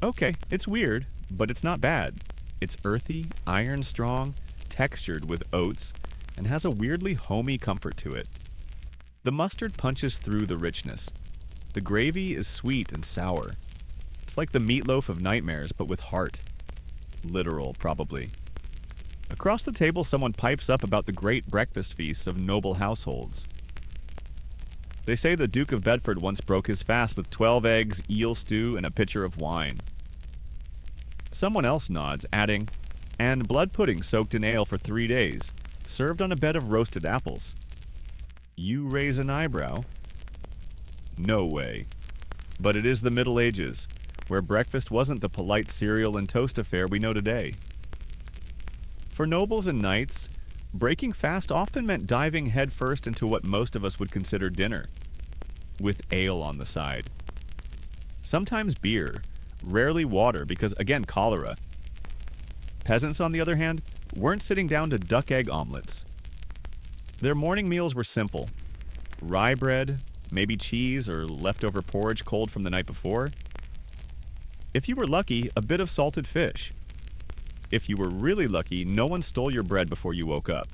okay, it's weird, but it's not bad. It's earthy, iron strong, textured with oats, and has a weirdly homey comfort to it. The mustard punches through the richness. The gravy is sweet and sour. It's like the meatloaf of nightmares, but with heart. Literal, probably. Across the table, someone pipes up about the great breakfast feasts of noble households. They say the Duke of Bedford once broke his fast with 12 eggs, eel stew, and a pitcher of wine. Someone else nods, adding, and blood pudding soaked in ale for 3 days, served on a bed of roasted apples. You raise an eyebrow. No way. But it is the Middle Ages, where breakfast wasn't the polite cereal and toast affair we know today. For nobles and knights, breaking fast often meant diving headfirst into what most of us would consider dinner, with ale on the side. Sometimes beer, rarely water because, again, cholera. Peasants, on the other hand, weren't sitting down to duck egg omelets. Their morning meals were simple. Rye bread, maybe cheese or leftover porridge cold from the night before. If you were lucky, a bit of salted fish. If you were really lucky, no one stole your bread before you woke up.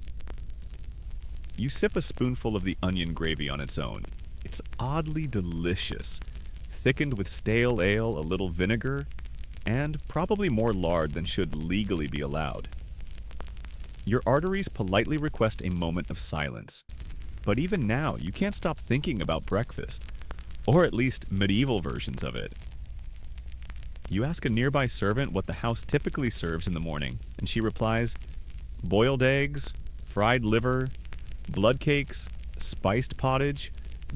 You sip a spoonful of the onion gravy on its own. It's oddly delicious, thickened with stale ale, a little vinegar, and probably more lard than should legally be allowed. Your arteries politely request a moment of silence. But even now, you can't stop thinking about breakfast, or at least medieval versions of it. You ask a nearby servant what the house typically serves in the morning, and she replies, boiled eggs, fried liver, blood cakes, spiced pottage,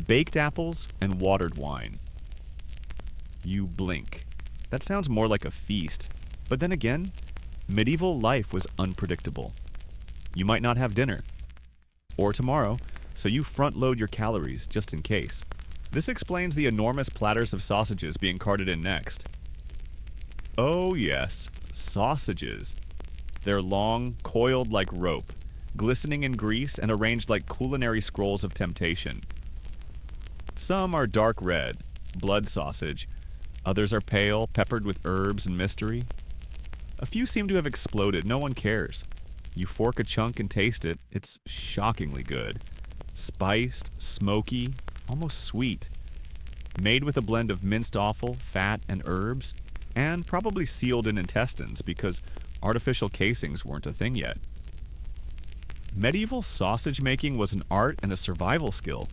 baked apples, and watered wine. You blink. That sounds more like a feast, but then again, medieval life was unpredictable. You might not have dinner, or tomorrow, so you front-load your calories just in case. This explains the enormous platters of sausages being carted in next. Oh yes, sausages. They're long, coiled like rope, glistening in grease and arranged like culinary scrolls of temptation. Some are dark red, blood sausage. Others are pale, peppered with herbs and mystery. A few seem to have exploded, no one cares. You fork a chunk and taste it, it's shockingly good. Spiced, smoky, almost sweet. Made with a blend of minced offal, fat, and herbs, and probably sealed in intestines because artificial casings weren't a thing yet. Medieval sausage making was an art and a survival skill.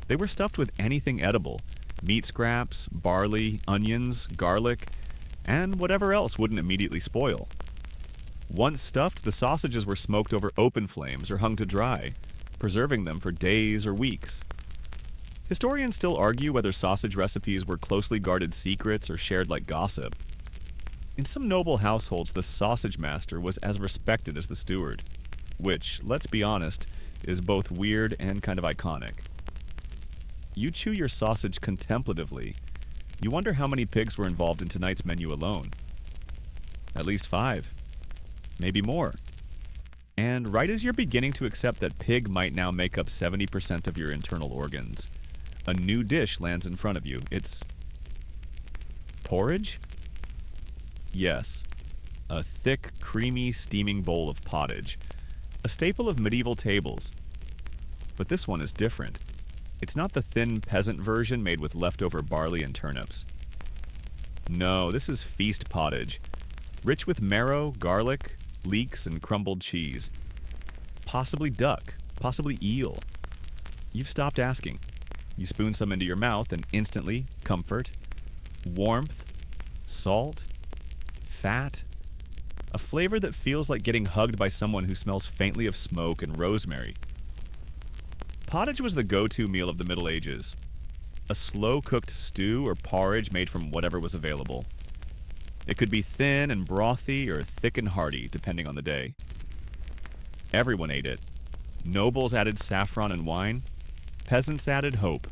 They were stuffed with anything edible, meat scraps, barley, onions, garlic, and whatever else wouldn't immediately spoil. Once stuffed, the sausages were smoked over open flames or hung to dry, preserving them for days or weeks. Historians still argue whether sausage recipes were closely guarded secrets or shared like gossip. In some noble households, the sausage master was as respected as the steward, which, let's be honest, is both weird and kind of iconic. You chew your sausage contemplatively. You wonder how many pigs were involved in tonight's menu alone. at least 5, maybe more. And right as you're beginning to accept that pig might now make up 70% of your internal organs, a new dish lands in front of you. It's porridge? Yes, a thick, creamy, steaming bowl of pottage, a staple of medieval tables. But this one is different. It's not the thin peasant version made with leftover barley and turnips. No, this is feast pottage, rich with marrow, garlic, leeks, and crumbled cheese. Possibly duck, possibly eel. You've stopped asking. You spoon some into your mouth and instantly, comfort, warmth, salt, fat, a flavor that feels like getting hugged by someone who smells faintly of smoke and rosemary. Pottage was the go-to meal of the Middle Ages. A slow-cooked stew or porridge made from whatever was available. It could be thin and brothy or thick and hearty, depending on the day. Everyone ate it. Nobles added saffron and wine. Peasants added hope.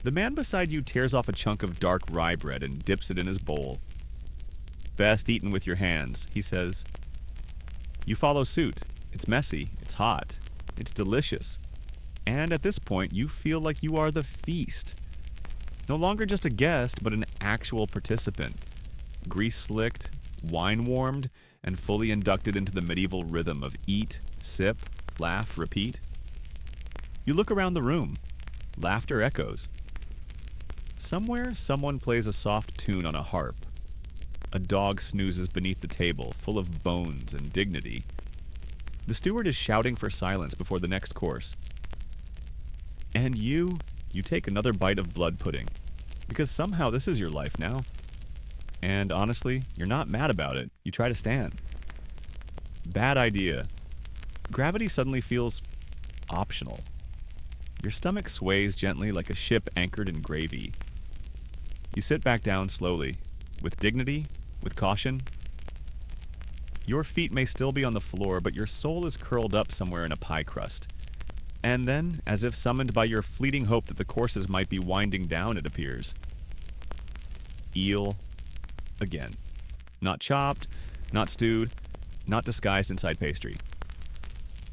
The man beside you tears off a chunk of dark rye bread and dips it in his bowl. Best eaten with your hands, he says. You follow suit. It's messy. It's hot. It's delicious. And at this point, you feel like you are the feast. No longer just a guest, but an actual participant. Grease-slicked, wine-warmed, and fully inducted into the medieval rhythm of eat, sip, laugh, repeat. You look around the room. Laughter echoes. Somewhere, someone plays a soft tune on a harp. A dog snoozes beneath the table, full of bones and dignity. The steward is shouting for silence before the next course. And you take another bite of blood pudding, because somehow this is your life now. And honestly, you're not mad about it. You try to stand. Bad idea. Gravity suddenly feels optional. Your stomach sways gently like a ship anchored in gravy. You sit back down slowly, with dignity, with caution. Your feet may still be on the floor, but your soul is curled up somewhere in a pie crust. And then, as if summoned by your fleeting hope that the courses might be winding down, it appears. Eel. Again. Not chopped, not stewed, not disguised inside pastry.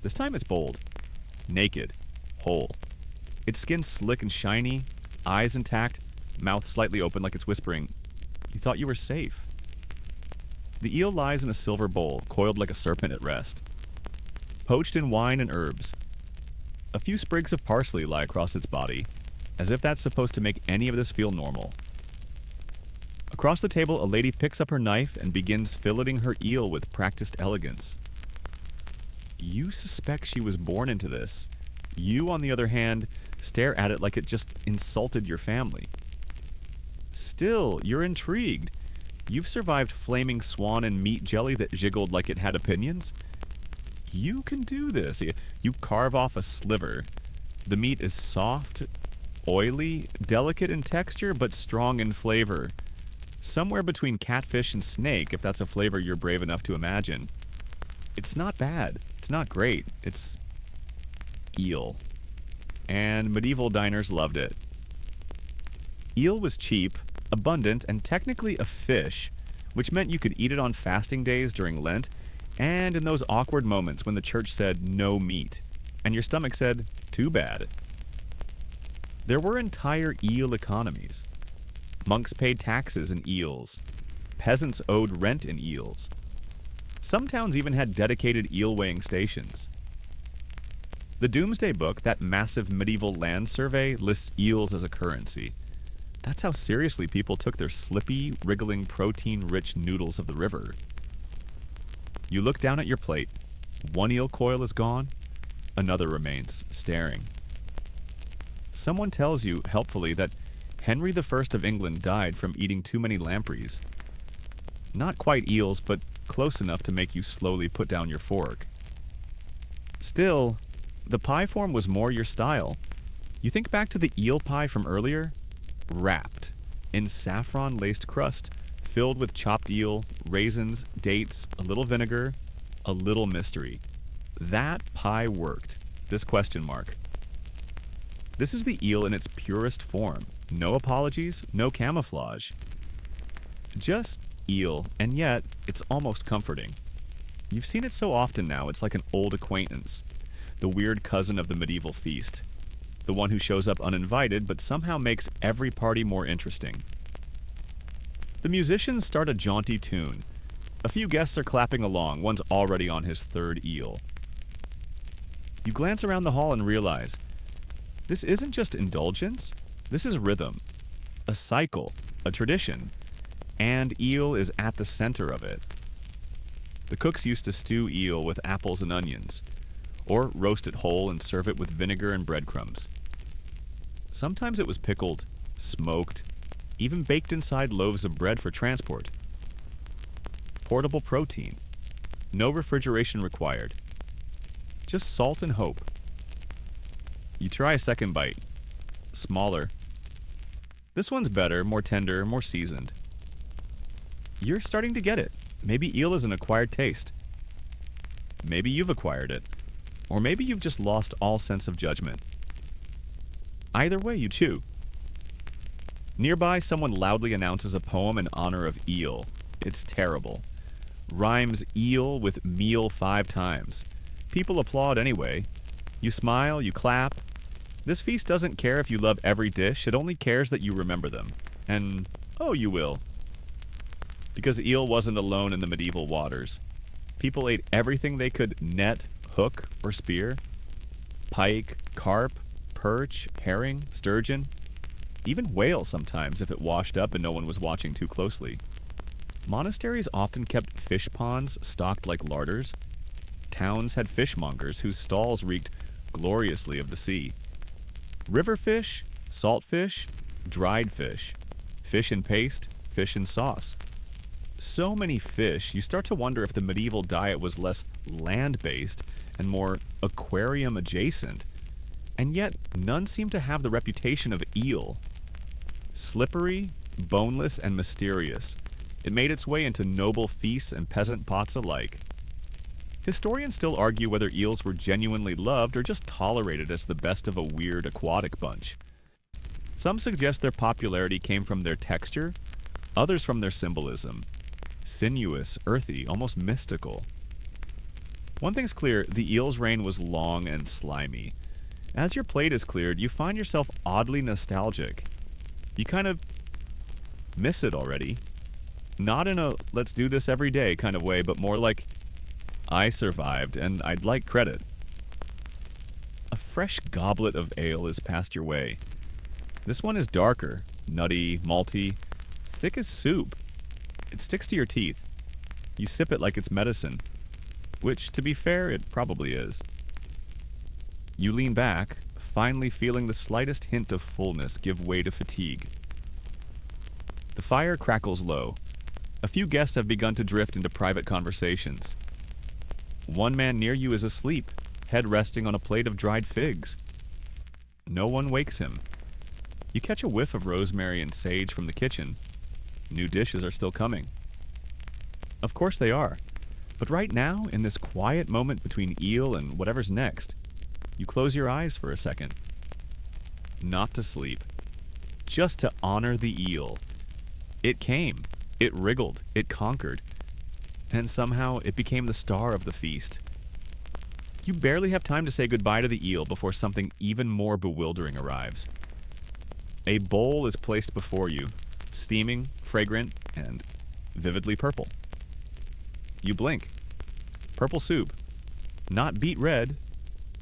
This time it's bold. Naked. Whole. Its skin slick and shiny, eyes intact, mouth slightly open like it's whispering, "You thought you were safe." The eel lies in a silver bowl, coiled like a serpent at rest. Poached in wine and herbs. A few sprigs of parsley lie across its body, as if that's supposed to make any of this feel normal. Across the table, a lady picks up her knife and begins filleting her eel with practiced elegance. You suspect she was born into this. You, on the other hand, stare at it like it just insulted your family. Still, you're intrigued. You've survived flaming swan and meat jelly that jiggled like it had opinions. You can do this. You carve off a sliver. The meat is soft, oily, delicate in texture, but strong in flavor. Somewhere between catfish and snake, if that's a flavor you're brave enough to imagine. It's not bad. It's not great. It's eel. And medieval diners loved it. Eel was cheap, abundant, and technically a fish, which meant you could eat it on fasting days during Lent, and in those awkward moments when the church said no meat, and your stomach said, too bad. There were entire eel economies. Monks paid taxes in eels. Peasants owed rent in eels. Some towns even had dedicated eel weighing stations. The Doomsday Book, that massive medieval land survey, lists eels as a currency. That's how seriously people took their slippy, wriggling, protein-rich noodles of the river. You look down at your plate. One eel coil is gone. Another remains, staring. Someone tells you, helpfully, that Henry I of England died from eating too many lampreys. Not quite eels, but close enough to make you slowly put down your fork. Still, the pie form was more your style. You think back to the eel pie from earlier? Wrapped in saffron-laced crust, filled with chopped eel, raisins, dates, a little vinegar, a little mystery. That pie worked. This question mark. This is the eel in its purest form. No apologies, no camouflage. Just eel, and yet it's almost comforting. You've seen it so often now, it's like an old acquaintance. The weird cousin of the medieval feast. The one who shows up uninvited but somehow makes every party more interesting. The musicians start a jaunty tune. A few guests are clapping along, one's already on his third eel. You glance around the hall and realize, this isn't just indulgence, this is rhythm. A cycle, a tradition, and eel is at the center of it. The cooks used to stew eel with apples and onions, or roast it whole and serve it with vinegar and breadcrumbs. Sometimes it was pickled, smoked, even baked inside loaves of bread for transport. Portable protein. No refrigeration required. Just salt and hope. You try a second bite. Smaller. This one's better, more tender, more seasoned. You're starting to get it. Maybe eel is an acquired taste. Maybe you've acquired it. Or maybe you've just lost all sense of judgment. Either way, you chew. Nearby, someone loudly announces a poem in honor of eel. It's terrible. Rhymes eel with meal 5 times. People applaud anyway. You smile, you clap. This feast doesn't care if you love every dish, it only cares that you remember them. And, oh, you will. Because eel wasn't alone in the medieval waters. People ate everything they could net, hook, or spear. Pike, carp, perch, herring, sturgeon. Even whale sometimes if it washed up and no one was watching too closely. Monasteries often kept fish ponds stocked like larders. Towns had fishmongers whose stalls reeked gloriously of the sea. River fish, salt fish, dried fish, fish in paste, fish in sauce. So many fish, you start to wonder if the medieval diet was less land-based and more aquarium-adjacent. And yet, none seem to have the reputation of eel. Slippery, boneless, and mysterious, it made its way into noble feasts and peasant pots alike. Historians still argue whether eels were genuinely loved or just tolerated as the best of a weird aquatic bunch. Some suggest their popularity came from their texture, others from their symbolism. Sinuous, earthy, almost mystical. One thing's clear, the eel's reign was long and slimy. As your plate is cleared, you find yourself oddly nostalgic. You kind of miss it already. Not in a let's do this every day kind of way, but more like, I survived and I'd like credit. A fresh goblet of ale is passed your way. This one is darker, nutty, malty, thick as soup. It sticks to your teeth. You sip it like it's medicine, which, to be fair, it probably is. You lean back, finally feeling the slightest hint of fullness give way to fatigue. The fire crackles low. A few guests have begun to drift into private conversations. One man near you is asleep, head resting on a plate of dried figs. No one wakes him. You catch a whiff of rosemary and sage from the kitchen. New dishes are still coming. Of course they are. But right now, in this quiet moment between eel and whatever's next, you close your eyes for a second. Not to sleep. Just to honor the eel. It came. It wriggled. It conquered. And somehow it became the star of the feast. You barely have time to say goodbye to the eel before something even more bewildering arrives. A bowl is placed before you, steaming, fragrant, and vividly purple. You blink. Purple soup. Not beet red.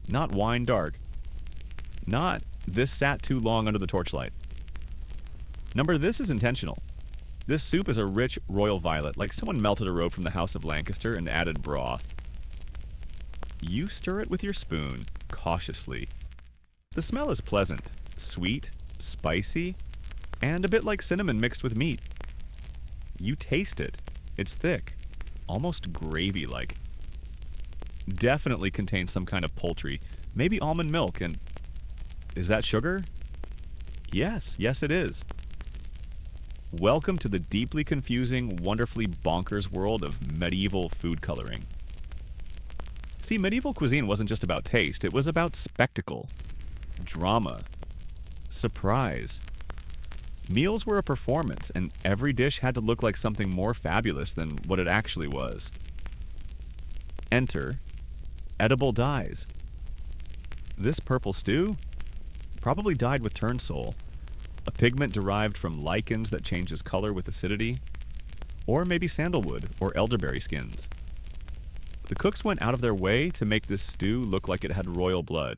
Not wine dark. Not this sat too long under the torchlight. Number this is intentional. This soup is a rich royal violet, like someone melted a robe from the House of Lancaster and added broth. You stir it with your spoon, cautiously. The smell is pleasant, sweet, spicy, and a bit like cinnamon mixed with meat. You taste it. It's thick, almost gravy-like. Definitely contains some kind of poultry, maybe almond milk, and... Is that sugar? Yes, it is. Welcome to the deeply confusing, wonderfully bonkers world of medieval food coloring. See, medieval cuisine wasn't just about taste, it was about spectacle, drama, surprise, Meals were a performance, and every dish had to look like something more fabulous than what it actually was. Enter edible dyes. This purple stew probably dyed with turnsole, a pigment derived from lichens that changes color with acidity, or maybe sandalwood or elderberry skins. The cooks went out of their way to make this stew look like it had royal blood.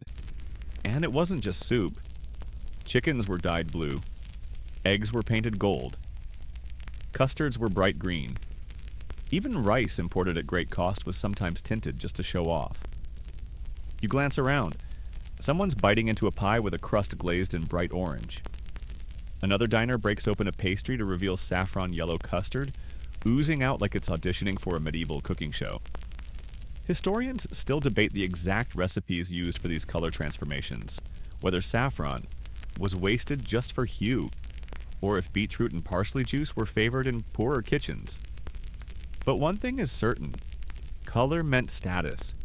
And it wasn't just soup. Chickens were dyed blue. Eggs were painted gold. Custards were bright green. Even rice imported at great cost was sometimes tinted just to show off. You glance around. Someone's biting into a pie with a crust glazed in bright orange. Another diner breaks open a pastry to reveal saffron yellow custard, oozing out like it's auditioning for a medieval cooking show. Historians still debate the exact recipes used for these color transformations, whether saffron was wasted just for hue, or if beetroot and parsley juice were favored in poorer kitchens. But one thing is certain, color meant status.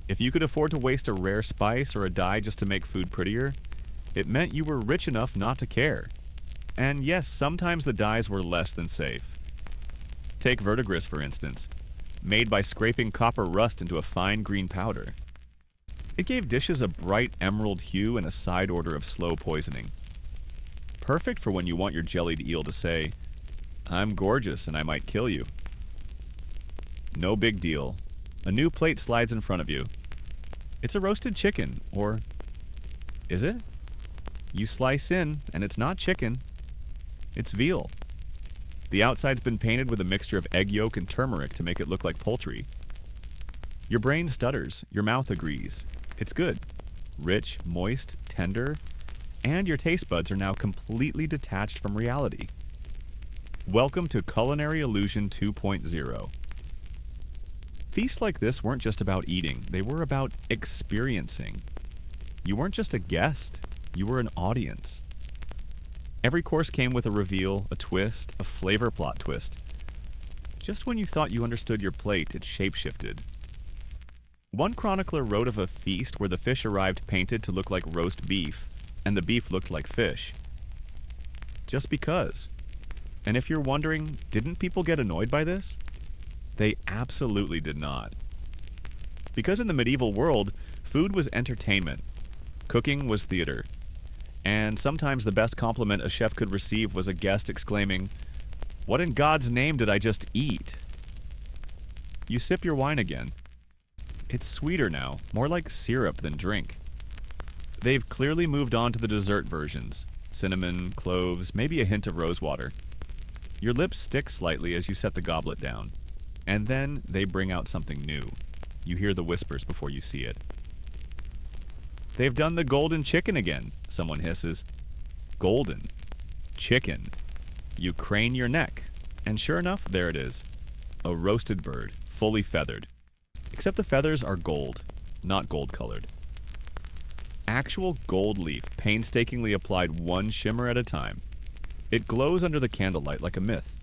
If you could afford to waste a rare spice or a dye just to make food prettier, it meant you were rich enough not to care. And yes, sometimes the dyes were less than safe. Take verdigris, for instance, made by scraping copper rust into a fine green powder. It gave dishes a bright emerald hue and a side order of slow poisoning. Perfect for when you want your jellied eel to say, "I'm gorgeous and I might kill you." No big deal. A new plate slides in front of you. It's a roasted chicken, or is it? You slice in, and it's not chicken. It's veal. The outside's been painted with a mixture of egg yolk and turmeric to make it look like poultry. Your brain stutters, your mouth agrees. It's good. Rich, moist, tender, and your taste buds are now completely detached from reality. Welcome to Culinary Illusion 2.0. Feasts like this weren't just about eating, they were about experiencing. You weren't just a guest, you were an audience. Every course came with a reveal, a twist, a flavor plot twist. Just when you thought you understood your plate, it shapeshifted. One chronicler wrote of a feast where the fish arrived painted to look like roast beef, and the beef looked like fish. Just because. And if you're wondering, didn't people get annoyed by this? They absolutely did not. Because in the medieval world, food was entertainment. Cooking was theater. And sometimes the best compliment a chef could receive was a guest exclaiming, "What in God's name did I just eat?" You sip your wine again. It's sweeter now, more like syrup than drink. They've clearly moved on to the dessert versions. Cinnamon, cloves, maybe a hint of rosewater. Your lips stick slightly as you set the goblet down. And then they bring out something new. You hear the whispers before you see it. "They've done the golden chicken again," someone hisses. Golden. Chicken. You crane your neck. And sure enough, there it is. A roasted bird, fully feathered. Except the feathers are gold, not gold-colored. Actual gold leaf, painstakingly applied one shimmer at a time. It glows under the candlelight like a myth.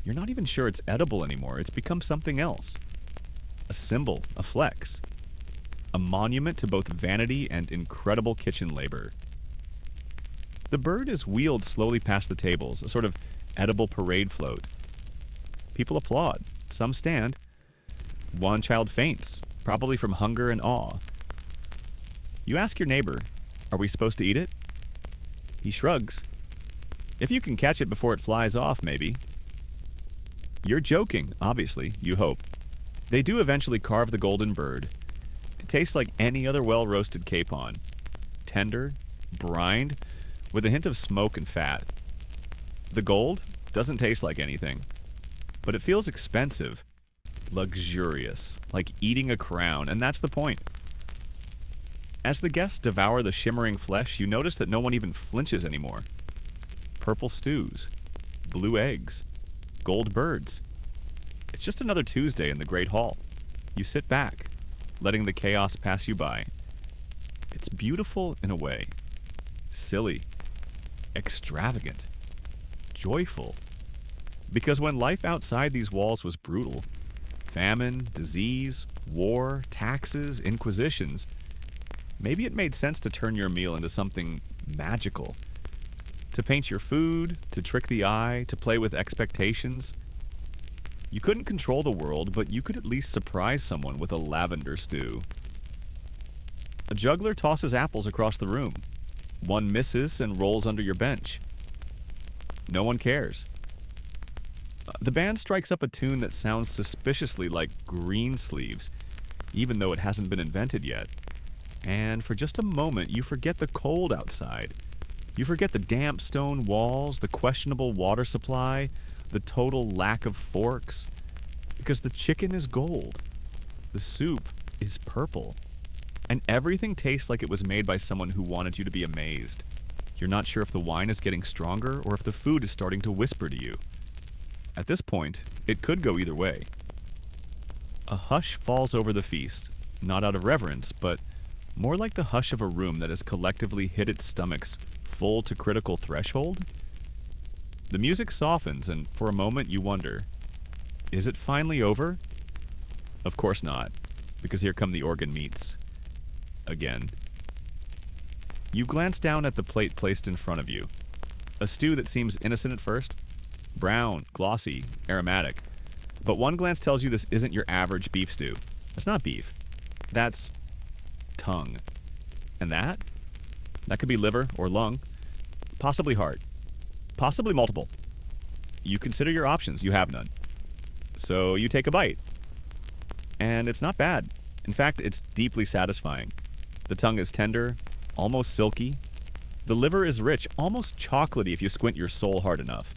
You're not even sure it's edible anymore. It's become something else. A symbol, a flex. A monument to both vanity and incredible kitchen labor. The bird is wheeled slowly past the tables, a sort of edible parade float. People applaud. Some stand. One child faints, probably from hunger and awe. You ask your neighbor, "Are we supposed to eat it?" He shrugs. "If you can catch it before it flies off, maybe." You're joking, obviously, you hope. They do eventually carve the golden bird. It tastes like any other well-roasted capon. Tender, brined, with a hint of smoke and fat. The gold doesn't taste like anything, but it feels expensive, luxurious, like eating a crown, and that's the point. As the guests devour the shimmering flesh, you notice that no one even flinches anymore. Purple stews, blue eggs, gold birds. It's just another Tuesday in the Great Hall. You sit back, letting the chaos pass you by. It's beautiful in a way. Silly. Extravagant. Joyful. Because when life outside these walls was brutal, famine, disease, war, taxes, inquisitions, maybe it made sense to turn your meal into something magical. to paint your food, to trick the eye, to play with expectations. You couldn't control the world, but you could at least surprise someone with a lavender stew. A juggler tosses apples across the room. One misses and rolls under your bench. No one cares. The band strikes up a tune that sounds suspiciously like Greensleeves, even though it hasn't been invented yet. And for just a moment, you forget the cold outside. You forget the damp stone walls, the questionable water supply, the total lack of forks. Because the chicken is gold. The soup is purple. And everything tastes like it was made by someone who wanted you to be amazed. You're not sure if the wine is getting stronger or if the food is starting to whisper to you. At this point, it could go either way. A hush falls over the feast, not out of reverence, but more like the hush of a room that has collectively hit its stomach's full to critical threshold. The music softens, and for a moment you wonder, is it finally over? Of course not, because here come the organ meats. Again. You glance down at the plate placed in front of you. A stew that seems innocent at first. Brown, glossy, aromatic. But one glance tells you this isn't your average beef stew. That's not beef. That's tongue. And that? That could be liver or lung. Possibly heart. Possibly multiple. You consider your options. You have none. So you take a bite. And it's not bad. In fact, it's deeply satisfying. The tongue is tender, almost silky. The liver is rich, almost chocolatey if you squint your soul hard enough.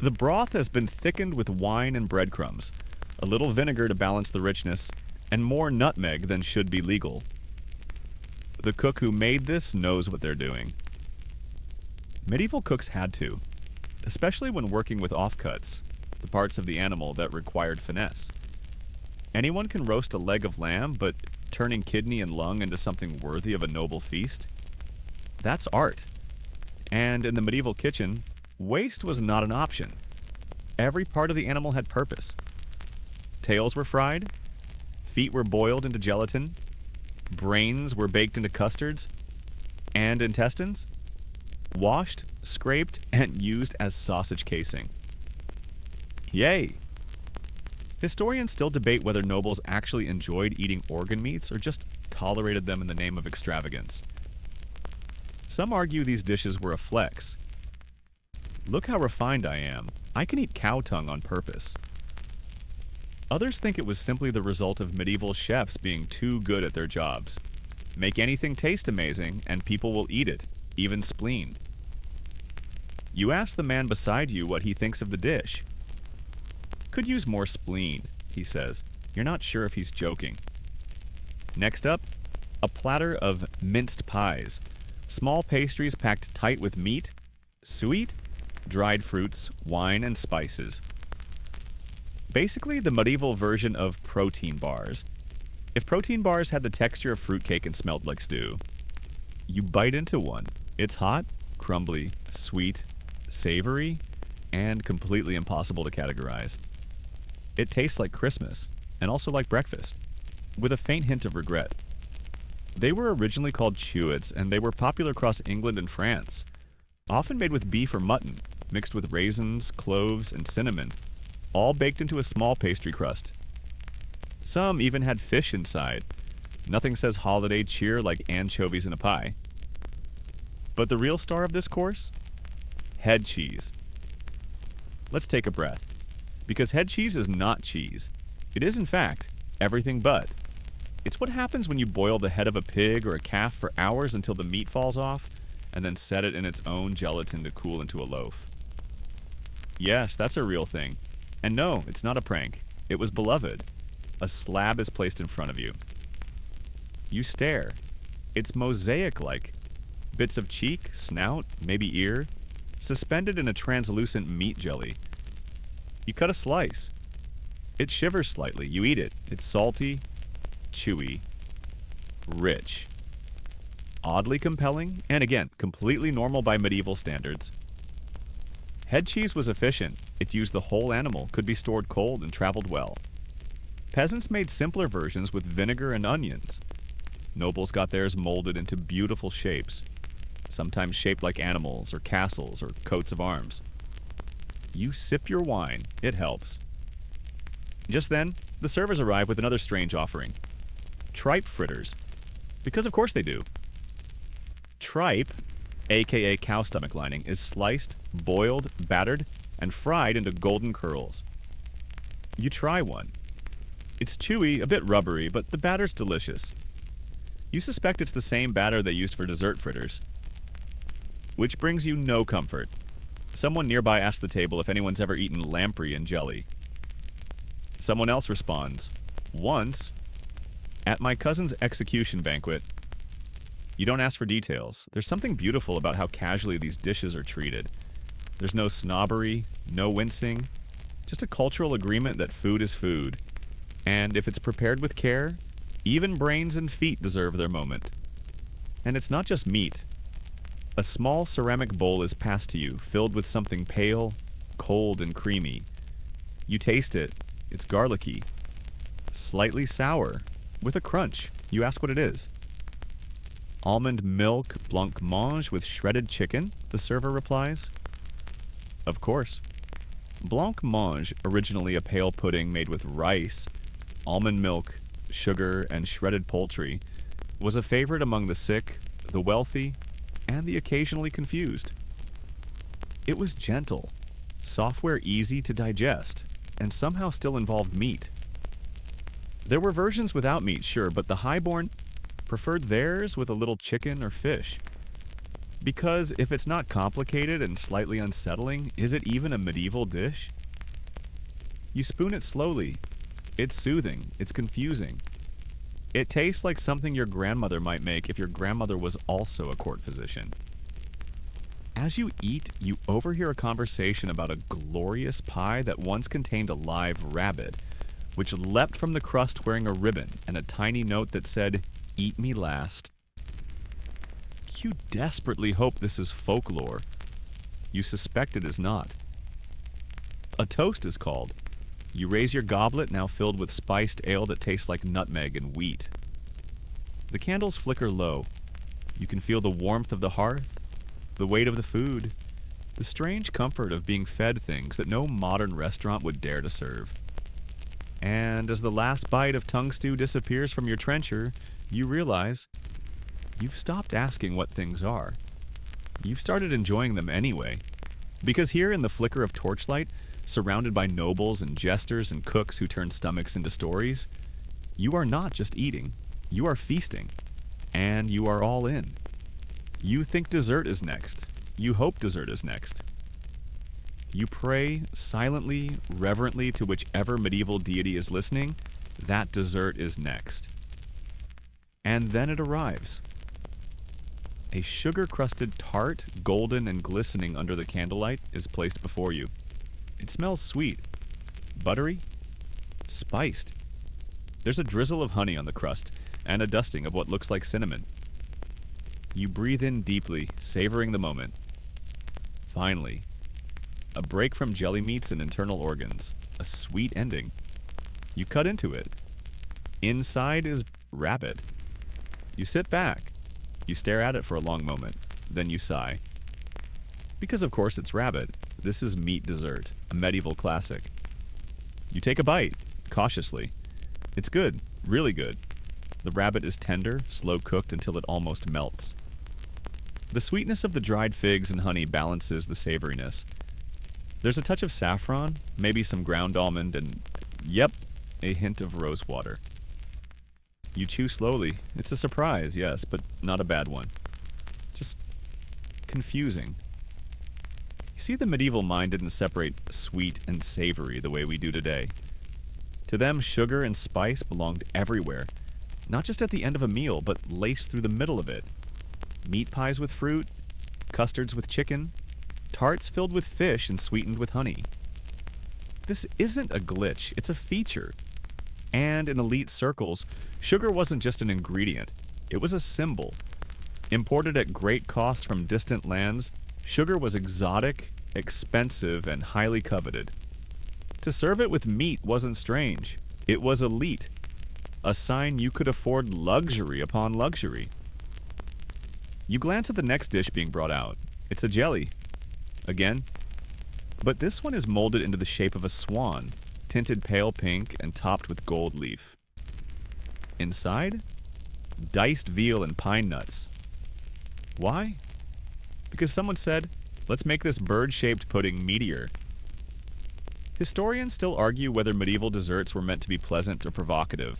The broth has been thickened with wine and breadcrumbs, a little vinegar to balance the richness, and more nutmeg than should be legal. The cook who made this knows what they're doing. Medieval cooks had to, especially when working with offcuts, the parts of the animal that required finesse. Anyone can roast a leg of lamb, but turning kidney and lung into something worthy of a noble feast? That's art. And in the medieval kitchen, waste was not an option. Every part of the animal had purpose. Tails were fried, feet were boiled into gelatin, brains were baked into custards, and intestines washed, scraped, and used as sausage casing. Yay! Historians still debate whether nobles actually enjoyed eating organ meats or just tolerated them in the name of extravagance. Some argue these dishes were a flex. Look how refined I am. I can eat cow tongue on purpose. Others think it was simply the result of medieval chefs being too good at their jobs. Make anything taste amazing, and people will eat it, even spleen. You ask the man beside you what he thinks of the dish. Could use more spleen, he says. You're not sure if he's joking. Next up, a platter of minced pies. Small pastries packed tight with meat, sweet, dried fruits, wine, and spices. Basically the medieval version of protein bars. If protein bars had the texture of fruitcake and smelled like stew. You bite into one. It's hot, crumbly, sweet, savory, and completely impossible to categorize. It tastes like Christmas, and also like breakfast, with a faint hint of regret. They were originally called chewits, and they were popular across England and France, often made with beef or mutton, mixed with raisins, cloves, and cinnamon, all baked into a small pastry crust. Some even had fish inside. Nothing says holiday cheer like anchovies in a pie. But the real star of this course? Head cheese. Let's take a breath. Because head cheese is not cheese. It is, in fact, everything but. It's what happens when you boil the head of a pig or a calf for hours until the meat falls off, and then set it in its own gelatin to cool into a loaf. Yes, that's a real thing. And no, it's not a prank. It was beloved. A slab is placed in front of you. You stare. It's mosaic-like. Bits of cheek, snout, maybe ear, suspended in a translucent meat jelly. You cut a slice. It shivers slightly. You eat it. It's salty, chewy, rich. Oddly compelling, and again, completely normal by medieval standards. Head cheese was efficient. It used the whole animal, could be stored cold, and traveled well. Peasants made simpler versions with vinegar and onions. Nobles got theirs molded into beautiful shapes. sometimes shaped like animals or castles or coats of arms. You sip your wine. It helps. Just then, the servers arrive with another strange offering. Tripe fritters. Because of course they do. Tripe, aka cow stomach lining, is sliced, boiled, battered, and fried into golden curls. You try one. It's chewy, a bit rubbery, but the batter's delicious. You suspect it's the same batter they used for dessert fritters. Which brings you no comfort. Someone nearby asks the table if anyone's ever eaten lamprey and jelly. Someone else responds, once, at my cousin's execution banquet. You don't ask for details. There's something beautiful about how casually these dishes are treated. There's no snobbery, no wincing, just a cultural agreement that food is food. And if it's prepared with care, even brains and feet deserve their moment. And it's not just meat. A small ceramic bowl is passed to you, filled with something pale, cold, and creamy. You taste it. It's garlicky, slightly sour, with a crunch. You ask what it is. Almond milk blancmange with shredded chicken, the server replies. Of course. Blancmange, originally a pale pudding made with rice, almond milk, sugar, and shredded poultry, was a favorite among the sick, the wealthy, and the occasionally confused. It was gentle, software easy to digest, and somehow still involved meat. There were versions without meat, sure, but the highborn preferred theirs with a little chicken or fish. Because if it's not complicated and slightly unsettling, is it even a medieval dish? You spoon it slowly. It's soothing. It's confusing. It tastes like something your grandmother might make if your grandmother was also a court physician. As you eat, you overhear a conversation about a glorious pie that once contained a live rabbit, which leapt from the crust wearing a ribbon and a tiny note that said, "Eat me last." You desperately hope this is folklore. You suspect it is not. A toast is called. You raise your goblet, now filled with spiced ale that tastes like nutmeg and wheat. The candles flicker low. You can feel the warmth of the hearth, the weight of the food, the strange comfort of being fed things that no modern restaurant would dare to serve. And as the last bite of tongue stew disappears from your trencher, you realize you've stopped asking what things are. You've started enjoying them anyway. Because here in the flicker of torchlight, surrounded by nobles and jesters and cooks who turn stomachs into stories, you are not just eating, you are feasting. And you are all in. You think dessert is next. You hope dessert is next. You pray silently, reverently to whichever medieval deity is listening, that dessert is next. And then it arrives. A sugar-crusted tart, golden and glistening under the candlelight, is placed before you. It smells sweet, buttery, spiced. There's a drizzle of honey on the crust, and a dusting of what looks like cinnamon. You breathe in deeply, savoring the moment. Finally, a break from jelly meats and internal organs. A sweet ending. You cut into it. Inside is rabbit. You sit back. You stare at it for a long moment. Then you sigh. Because of course it's rabbit. This is meat dessert, a medieval classic. You take a bite, cautiously. It's good, really good. The rabbit is tender, slow-cooked until it almost melts. The sweetness of the dried figs and honey balances the savoriness. There's a touch of saffron, maybe some ground almond, and, yep, a hint of rose water. You chew slowly. It's a surprise, yes, but not a bad one. Just confusing. You see, the medieval mind didn't separate sweet and savory the way we do today. To them, sugar and spice belonged everywhere. Not just at the end of a meal, but laced through the middle of it. Meat pies with fruit, custards with chicken, tarts filled with fish and sweetened with honey. This isn't a glitch, it's a feature. And in elite circles, sugar wasn't just an ingredient, it was a symbol. Imported at great cost from distant lands, sugar was exotic, expensive, and highly coveted. To serve it with meat wasn't strange, it was elite. A sign you could afford luxury upon luxury. You glance at the next dish being brought out. It's a jelly. Again. But this one is molded into the shape of a swan, tinted pale pink and topped with gold leaf. Inside? Diced veal and pine nuts. Why? Because someone said, let's make this bird-shaped pudding meatier. Historians still argue whether medieval desserts were meant to be pleasant or provocative.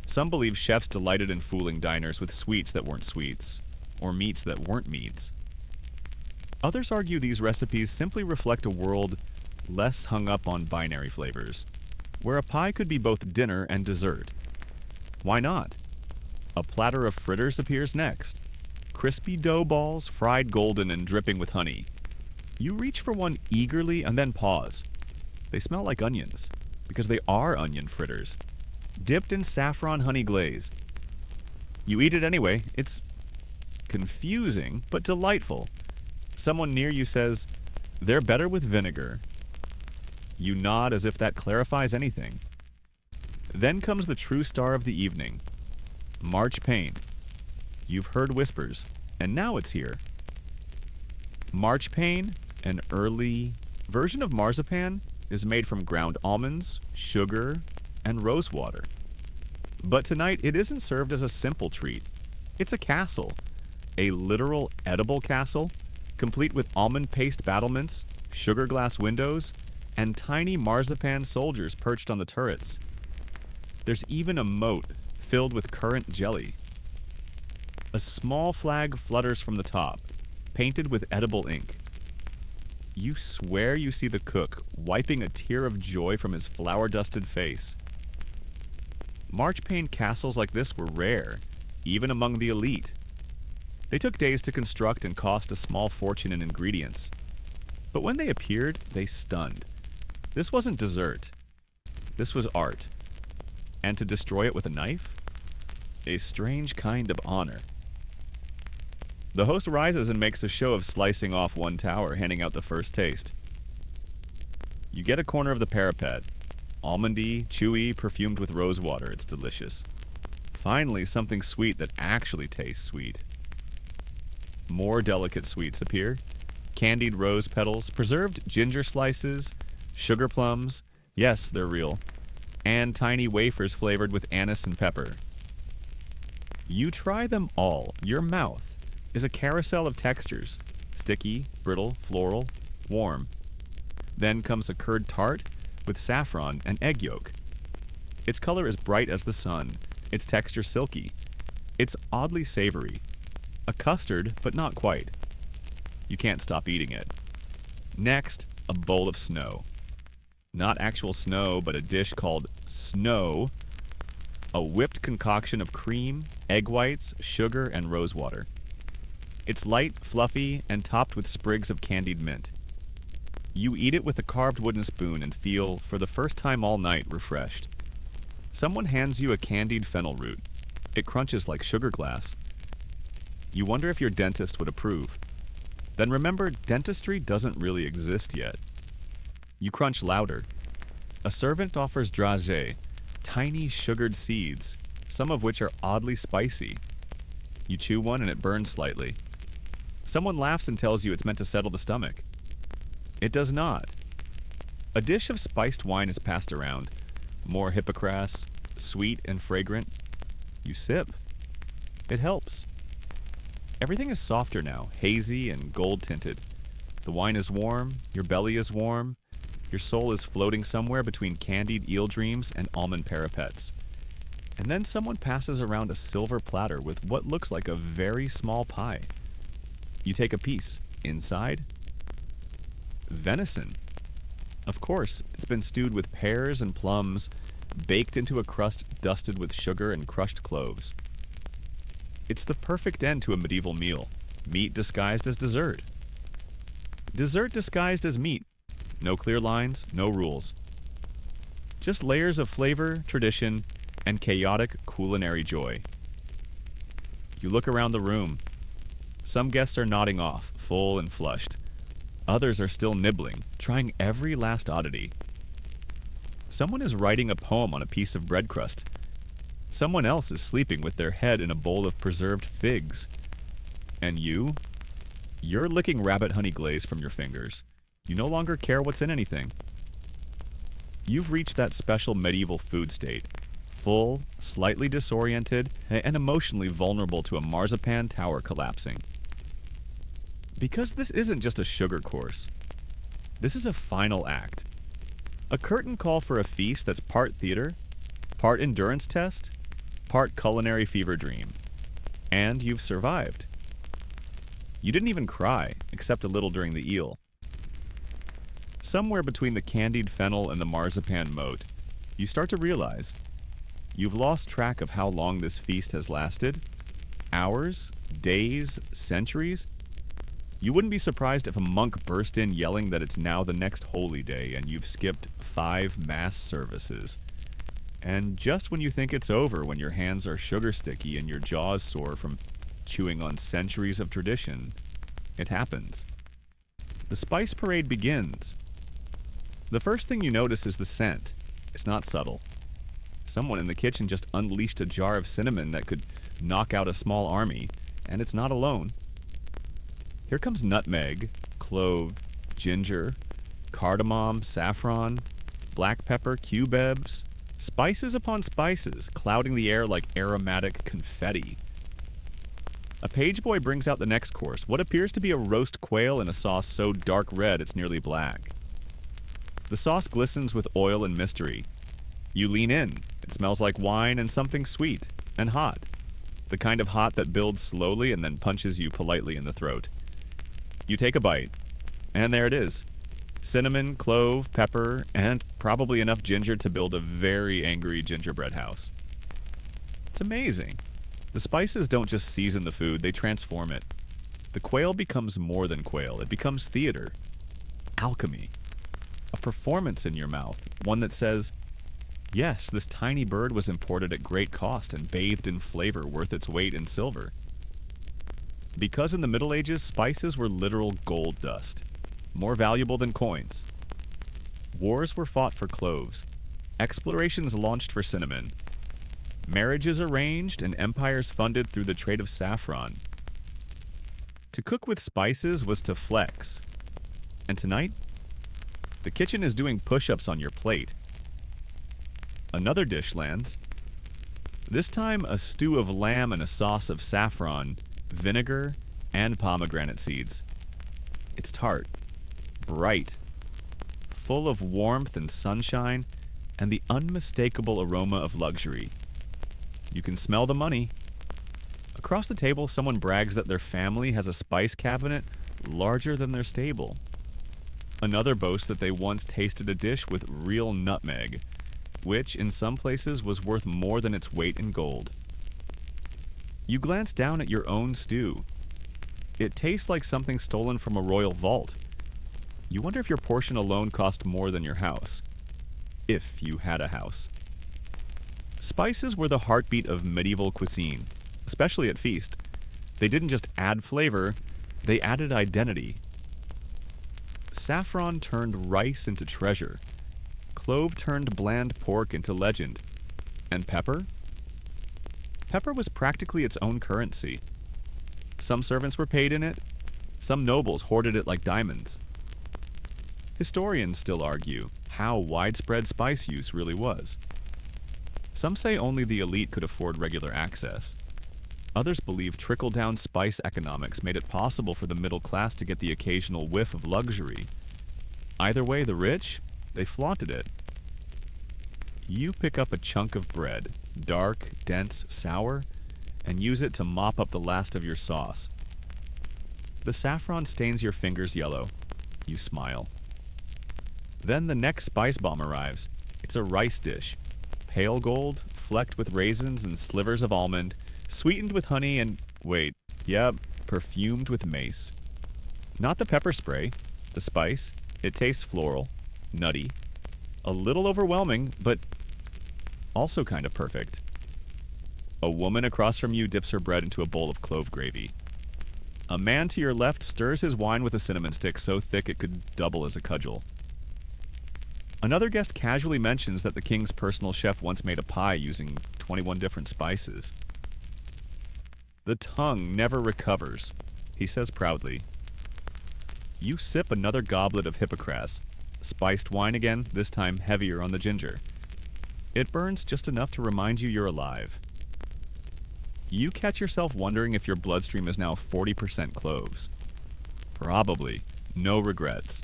Some believe chefs delighted in fooling diners with sweets that weren't sweets, or meats that weren't meats. Others argue these recipes simply reflect a world less hung up on binary flavors, where a pie could be both dinner and dessert. Why not? A platter of fritters appears next. Crispy dough balls, fried golden and dripping with honey. You reach for one eagerly and then pause. They smell like onions, because they are onion fritters, dipped in saffron honey glaze. You eat it anyway. It's confusing, but delightful. Someone near you says, they're better with vinegar. You nod as if that clarifies anything. Then comes the true star of the evening, marchpane. You've heard whispers, and now it's here. Marchpane, an early version of marzipan, is made from ground almonds, sugar, and rose water. But tonight it isn't served as a simple treat. It's a castle, a literal edible castle, complete with almond paste battlements, sugar glass windows, and tiny marzipan soldiers perched on the turrets. There's even a moat filled with currant jelly. A small flag flutters from the top, painted with edible ink. You swear you see the cook wiping a tear of joy from his flour-dusted face. Marchpane castles like this were rare, even among the elite. They took days to construct and cost a small fortune in ingredients. But when they appeared, they stunned. This wasn't dessert. This was art. And to destroy it with a knife? A strange kind of honor. The host rises and makes a show of slicing off one tower, handing out the first taste. You get a corner of the parapet. Almondy, chewy, perfumed with rose water. It's delicious. Finally, something sweet that actually tastes sweet. More delicate sweets appear. Candied rose petals, preserved ginger slices, sugar plums. Yes, they're real. And tiny wafers flavored with anise and pepper. You try them all. Your mouth is a carousel of textures. Sticky, brittle, floral, warm. Then comes a curd tart with saffron and egg yolk. Its color is bright as the sun. Its texture silky. It's oddly savory. A custard, but not quite. You can't stop eating it. Next, a bowl of snow. Not actual snow, but a dish called snow. A whipped concoction of cream, egg whites, sugar, and rose water. It's light, fluffy, and topped with sprigs of candied mint. You eat it with a carved wooden spoon and feel, for the first time all night, refreshed. Someone hands you a candied fennel root. It crunches like sugar glass. You wonder if your dentist would approve. Then remember, dentistry doesn't really exist yet. You crunch louder. A servant offers dragées, tiny sugared seeds, some of which are oddly spicy. You chew one and it burns slightly. Someone laughs and tells you it's meant to settle the stomach. It does not. A dish of spiced wine is passed around. More hippocras, sweet and fragrant. You sip. It helps. Everything is softer now, hazy and gold-tinted. The wine is warm, your belly is warm, your soul is floating somewhere between candied eel dreams and almond parapets. And then someone passes around a silver platter with what looks like a very small pie. You take a piece. Inside? Venison. Of course, it's been stewed with pears and plums, baked into a crust dusted with sugar and crushed cloves. It's the perfect end to a medieval meal. Meat disguised as dessert. Dessert disguised as meat. No clear lines, no rules. Just layers of flavor, tradition, and chaotic culinary joy. You look around the room. Some guests are nodding off, full and flushed. Others are still nibbling, trying every last oddity. Someone is writing a poem on a piece of bread crust. Someone else is sleeping with their head in a bowl of preserved figs. And you're licking rabbit honey glaze from your fingers. You no longer care what's in anything. You've reached that special medieval food state, full, slightly disoriented, and emotionally vulnerable to a marzipan tower collapsing. Because this isn't just a sugar course. This is a final act. A curtain call for a feast that's part theater, part endurance test, part culinary fever dream. And you've survived. You didn't even cry, except a little during the eel. Somewhere between the candied fennel and the marzipan moat, you start to realize you've lost track of how long this feast has lasted. Hours, days, centuries. You wouldn't be surprised if a monk burst in yelling that it's now the next holy day and you've skipped 5 mass services. And just when you think it's over, when your hands are sugar sticky and your jaws sore from chewing on centuries of tradition, it happens. The spice parade begins. The first thing you notice is the scent. It's not subtle. Someone in the kitchen just unleashed a jar of cinnamon that could knock out a small army, and it's not alone. Here comes nutmeg, clove, ginger, cardamom, saffron, black pepper, cubebs, spices upon spices, clouding the air like aromatic confetti. A page boy brings out the next course, what appears to be a roast quail in a sauce so dark red it's nearly black. The sauce glistens with oil and mystery. You lean in. It smells like wine and something sweet and hot. The kind of hot that builds slowly and then punches you politely in the throat. You take a bite, and there it is. Cinnamon, clove, pepper, and probably enough ginger to build a very angry gingerbread house. It's amazing. The spices don't just season the food, they transform it. The quail becomes more than quail. It becomes theater. Alchemy. A performance in your mouth. One that says, yes, this tiny bird was imported at great cost and bathed in flavor worth its weight in silver. Because in the Middle Ages, spices were literal gold dust. More valuable than coins. Wars were fought for cloves. Explorations launched for cinnamon. Marriages arranged and empires funded through the trade of saffron. To cook with spices was to flex. And tonight, the kitchen is doing push-ups on your plate. Another dish lands. This time, a stew of lamb and a sauce of saffron, vinegar, and pomegranate seeds. It's tart, bright, full of warmth and sunshine, and the unmistakable aroma of luxury. You can smell the money. Across the table, someone brags that their family has a spice cabinet larger than their stable. Another boasts that they once tasted a dish with real nutmeg, which in some places was worth more than its weight in gold. You glance down at your own stew. It tastes like something stolen from a royal vault. You wonder if your portion alone cost more than your house. If you had a house. Spices were the heartbeat of medieval cuisine, especially at feast. They didn't just add flavor, they added identity. Saffron turned rice into treasure. Clove turned bland pork into legend. And pepper? Pepper was practically its own currency. Some servants were paid in it. Some nobles hoarded it like diamonds. Historians still argue how widespread spice use really was. Some say only the elite could afford regular access. Others believe trickle-down spice economics made it possible for the middle class to get the occasional whiff of luxury. Either way, the rich, they flaunted it. You pick up a chunk of bread, dark, dense, sour, and use it to mop up the last of your sauce. The saffron stains your fingers yellow. You smile. Then the next spice bomb arrives. It's a rice dish. Pale gold, flecked with raisins and slivers of almond, sweetened with honey and, perfumed with mace. Not the pepper spray, the spice. It tastes floral, nutty, a little overwhelming, but also kind of perfect. A woman across from you dips her bread into a bowl of clove gravy. A man to your left stirs his wine with a cinnamon stick so thick it could double as a cudgel. Another guest casually mentions that the king's personal chef once made a pie using 21 different spices. The tongue never recovers. he says proudly. You sip another goblet of Hippocras, spiced wine again, this time heavier on the ginger. It burns just enough to remind you you're alive. You catch yourself wondering if your bloodstream is now 40% cloves. Probably. No regrets.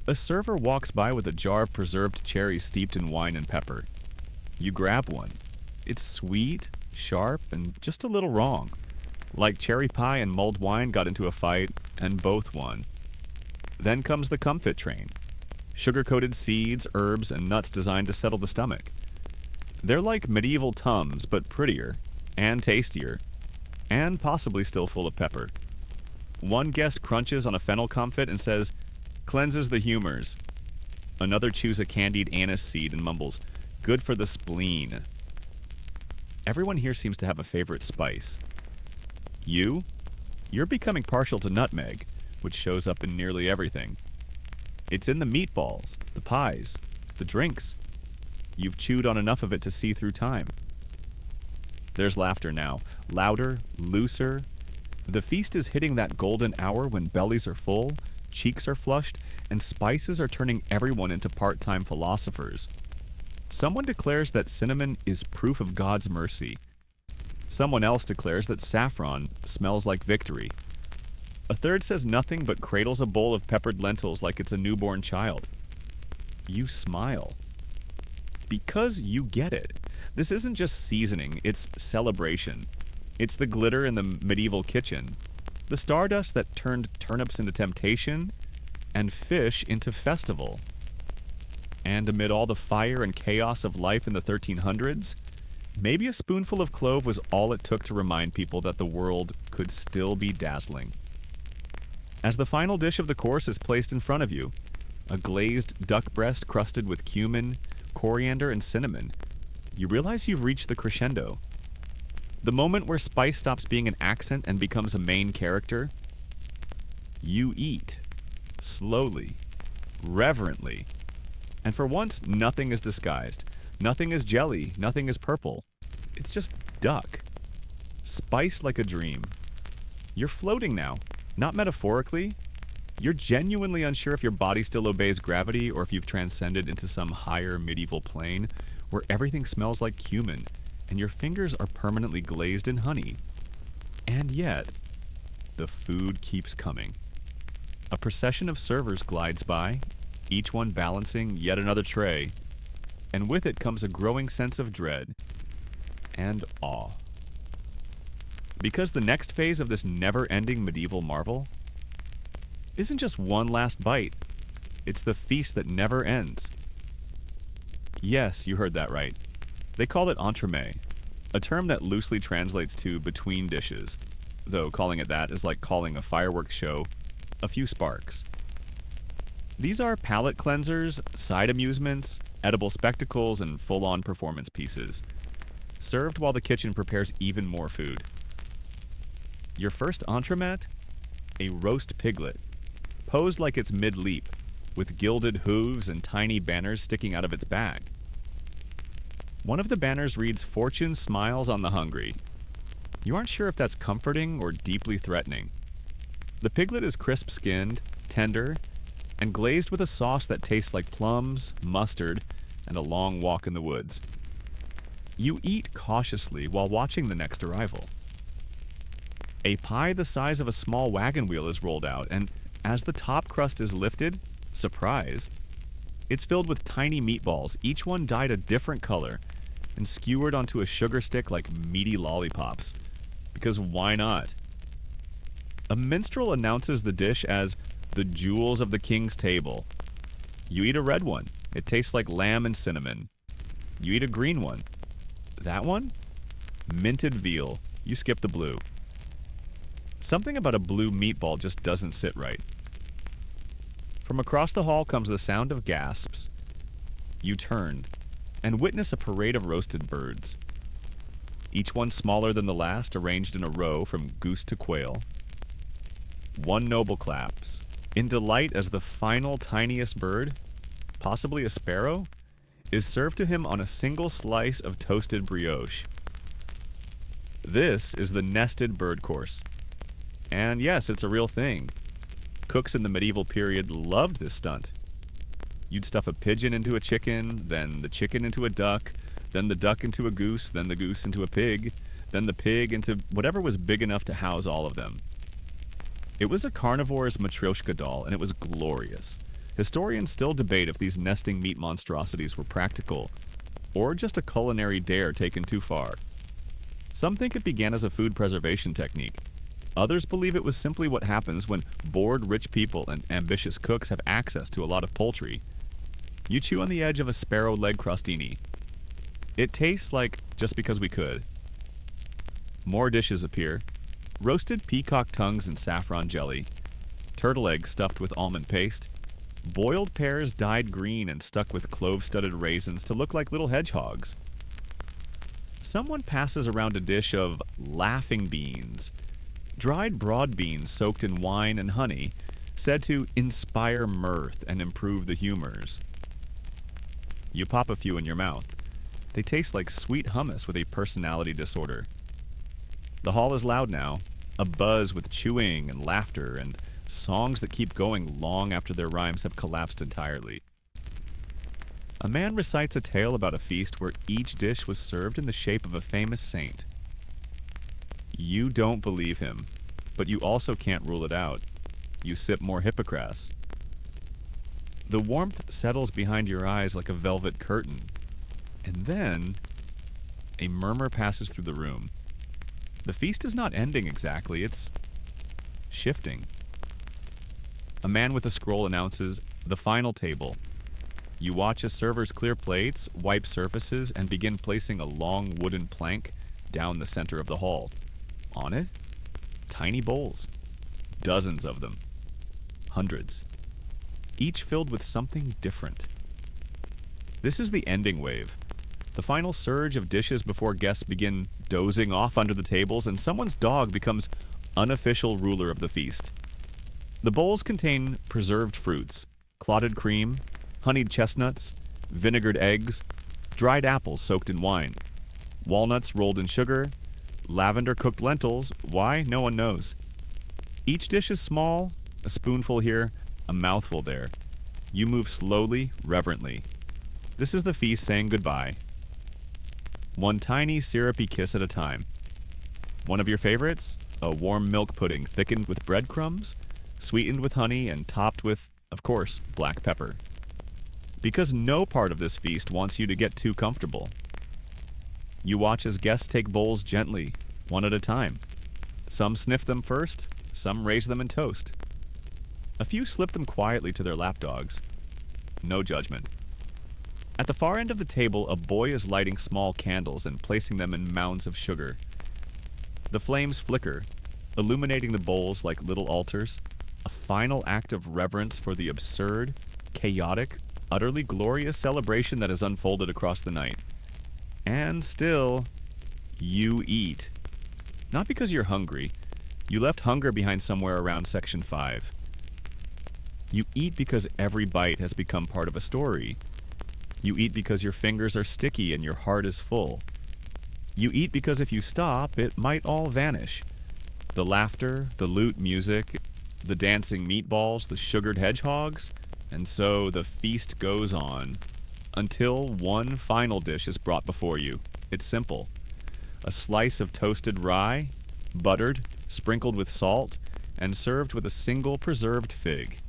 A server walks by with a jar of preserved cherries steeped in wine and pepper. You grab one. It's sweet, sharp, and just a little wrong. Like cherry pie and mulled wine got into a fight, and both won. Then comes the comfit train. Sugar-coated seeds, herbs, and nuts designed to settle the stomach. They're like medieval Tums, but prettier, and tastier, and possibly still full of pepper. One guest crunches on a fennel comfit and says, "Cleanses the humors." Another chews a candied anise seed and mumbles, "Good for the spleen." Everyone here seems to have a favorite spice. You're becoming partial to nutmeg, which shows up in nearly everything. It's in the meatballs, the pies, the drinks. You've chewed on enough of it to see through time. There's laughter now, louder, looser. The feast is hitting that golden hour when bellies are full, cheeks are flushed, and spices are turning everyone into part-time philosophers. Someone declares that cinnamon is proof of God's mercy. Someone else declares that saffron smells like victory. A third says nothing but cradles a bowl of peppered lentils like it's a newborn child. You smile. Because you get it. This isn't just seasoning, it's celebration. It's the glitter in the medieval kitchen. The stardust that turned turnips into temptation and fish into festival. And amid all the fire and chaos of life in the 1300s, maybe a spoonful of clove was all it took to remind people that the world could still be dazzling. As the final dish of the course is placed in front of you, a glazed duck breast crusted with cumin, coriander, and cinnamon, you realize you've reached the crescendo. The moment where spice stops being an accent and becomes a main character. You eat. Slowly. Reverently. And for once, nothing is disguised. Nothing is jelly. Nothing is purple. It's just duck. Spice like a dream. You're floating now. Not metaphorically. You're genuinely unsure if your body still obeys gravity or if you've transcended into some higher medieval plane where everything smells like cumin and your fingers are permanently glazed in honey. And yet, the food keeps coming. A procession of servers glides by, each one balancing yet another tray, and with it comes a growing sense of dread and awe. Because the next phase of this never-ending medieval marvel isn't just one last bite, it's the feast that never ends. Yes, you heard that right. They call it entremet, a term that loosely translates to between dishes, though calling it that is like calling a fireworks show a few sparks. These are palate cleansers, side amusements, edible spectacles, and full-on performance pieces, served while the kitchen prepares even more food. Your first entremet? A roast piglet, posed like it's mid-leap, with gilded hooves and tiny banners sticking out of its bag. One of the banners reads, "Fortune smiles on the hungry." You aren't sure if that's comforting or deeply threatening. The piglet is crisp-skinned, tender, and glazed with a sauce that tastes like plums, mustard, and a long walk in the woods. You eat cautiously while watching the next arrival. A pie the size of a small wagon wheel is rolled out, and as the top crust is lifted, surprise, it's filled with tiny meatballs, each one dyed a different color, and skewered onto a sugar stick like meaty lollipops. Because why not? A minstrel announces the dish as the jewels of the king's table. You eat a red one. It tastes like lamb and cinnamon. You eat a green one. That one? Minted veal. You skip the blue. Something about a blue meatball just doesn't sit right. From across the hall comes the sound of gasps. You turn and witness a parade of roasted birds. Each one smaller than the last, arranged in a row from goose to quail. One noble claps, in delight as the final tiniest bird, possibly a sparrow, is served to him on a single slice of toasted brioche. This is the nested bird course. And yes, it's a real thing. Cooks in the medieval period loved this stunt. You'd stuff a pigeon into a chicken, then the chicken into a duck, then the duck into a goose, then the goose into a pig, then the pig into whatever was big enough to house all of them. It was a carnivore's Matryoshka doll, and it was glorious. Historians still debate if these nesting meat monstrosities were practical, or just a culinary dare taken too far. Some think it began as a food preservation technique. Others believe it was simply what happens when bored rich people and ambitious cooks have access to a lot of poultry. You chew on the edge of a sparrow leg crostini. It tastes like just because we could. More dishes appear. Roasted peacock tongues and saffron jelly. Turtle eggs stuffed with almond paste. Boiled pears dyed green and stuck with clove-studded raisins to look like little hedgehogs. Someone passes around a dish of laughing beans. Dried broad beans soaked in wine and honey, said to inspire mirth and improve the humors. You pop a few in your mouth. They taste like sweet hummus with a personality disorder. The hall is loud now, a buzz with chewing and laughter and songs that keep going long after their rhymes have collapsed entirely. A man recites a tale about a feast where each dish was served in the shape of a famous saint. You don't believe him, but you also can't rule it out. You sip more Hippocras. The warmth settles behind your eyes like a velvet curtain, and then a murmur passes through the room. The feast is not ending exactly, it's shifting. A man with a scroll announces, "The final table." You watch as servers clear plates, wipe surfaces, and begin placing a long wooden plank down the center of the hall. On it, tiny bowls. Dozens of them. Hundreds. Each filled with something different. This is the ending wave. The final surge of dishes before guests begin dozing off under the tables and someone's dog becomes unofficial ruler of the feast. The bowls contain preserved fruits, clotted cream, honeyed chestnuts, vinegared eggs, dried apples soaked in wine, walnuts rolled in sugar, lavender cooked lentils, why, no one knows. Each dish is small, a spoonful here, a mouthful there. You move slowly, reverently. This is the feast saying goodbye. One tiny syrupy kiss at a time. One of your favorites? A warm milk pudding thickened with breadcrumbs, sweetened with honey, and topped with, of course, black pepper. Because no part of this feast wants you to get too comfortable. You watch as guests take bowls gently, one at a time. Some sniff them first, some raise them in toast. A few slip them quietly to their lapdogs. No judgment. At the far end of the table, a boy is lighting small candles and placing them in mounds of sugar. The flames flicker, illuminating the bowls like little altars, a final act of reverence for the absurd, chaotic, utterly glorious celebration that has unfolded across the night. And still, you eat. Not because you're hungry. You left hunger behind somewhere around Section 5. You eat because every bite has become part of a story. You eat because your fingers are sticky and your heart is full. You eat because if you stop, it might all vanish. The laughter, the lute music, the dancing meatballs, the sugared hedgehogs, and so the feast goes on. Until one final dish is brought before you. It's simple. A slice of toasted rye, buttered, sprinkled with salt, and served with a single preserved fig.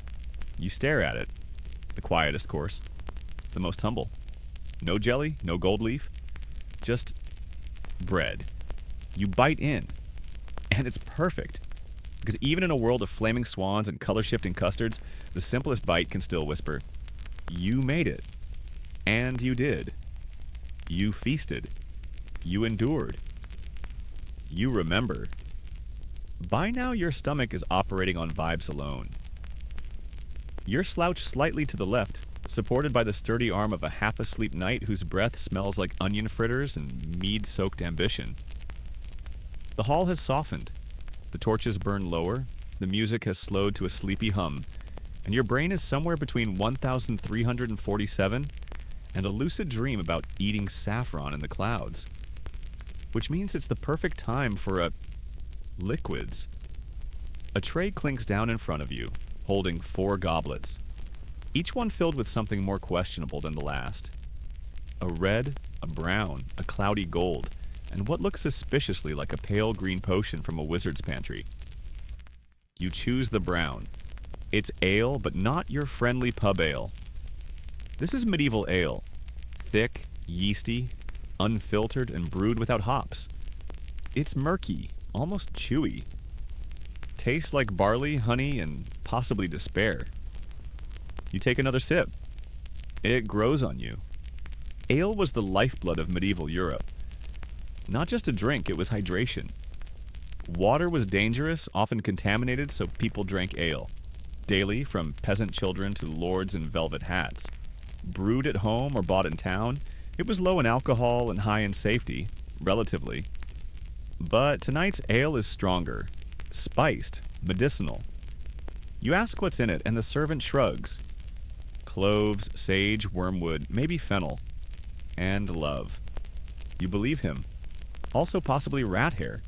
You stare at it. The quietest course. The most humble. No jelly, no gold leaf. Just bread. You bite in. And it's perfect. Because even in a world of flaming swans and color-shifting custards, the simplest bite can still whisper, "You made it." And you did. You feasted. You endured. You remember. By now, your stomach is operating on vibes alone. You're slouched slightly to the left, supported by the sturdy arm of a half-asleep knight whose breath smells like onion fritters and mead-soaked ambition. The hall has softened. The torches burn lower, the music has slowed to a sleepy hum, and your brain is somewhere between 1,347 and a lucid dream about eating saffron in the clouds. Which means it's the perfect time for a liquids. A tray clinks down in front of you, holding 4 goblets, each one filled with something more questionable than the last. A red, a brown, a cloudy gold, and what looks suspiciously like a pale green potion from a wizard's pantry. You choose the brown. It's ale, but not your friendly pub ale. This is medieval ale, thick, yeasty, unfiltered, and brewed without hops. It's murky, almost chewy. Tastes like barley, honey, and possibly despair. You take another sip. It grows on you. Ale was the lifeblood of medieval Europe. Not just a drink, it was hydration. Water was dangerous, often contaminated, so people drank ale. Daily, from peasant children to lords in velvet hats. Brewed at home or bought in town, it was low in alcohol and high in safety, relatively. But tonight's ale is stronger, spiced, medicinal. You ask what's in it, and the servant shrugs. Cloves, sage, wormwood, maybe fennel. And love. You believe him. Also possibly rat hair.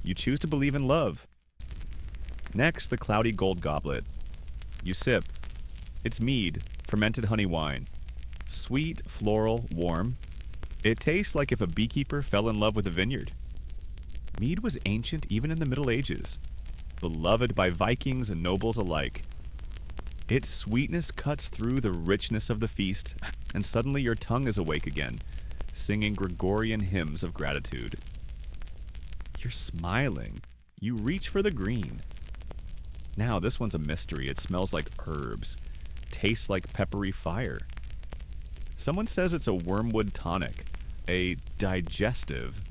You choose to believe in love. Next, the cloudy gold goblet. You sip. It's mead, fermented honey wine. Sweet, floral, warm. It tastes like if a beekeeper fell in love with a vineyard. Mead was ancient even in the Middle Ages, beloved by Vikings and nobles alike. Its sweetness cuts through the richness of the feast, and suddenly your tongue is awake again, singing Gregorian hymns of gratitude. You're smiling. You reach for the green. Now, this one's a mystery. It smells like herbs, tastes like peppery fire. Someone says it's a wormwood tonic, a digestive.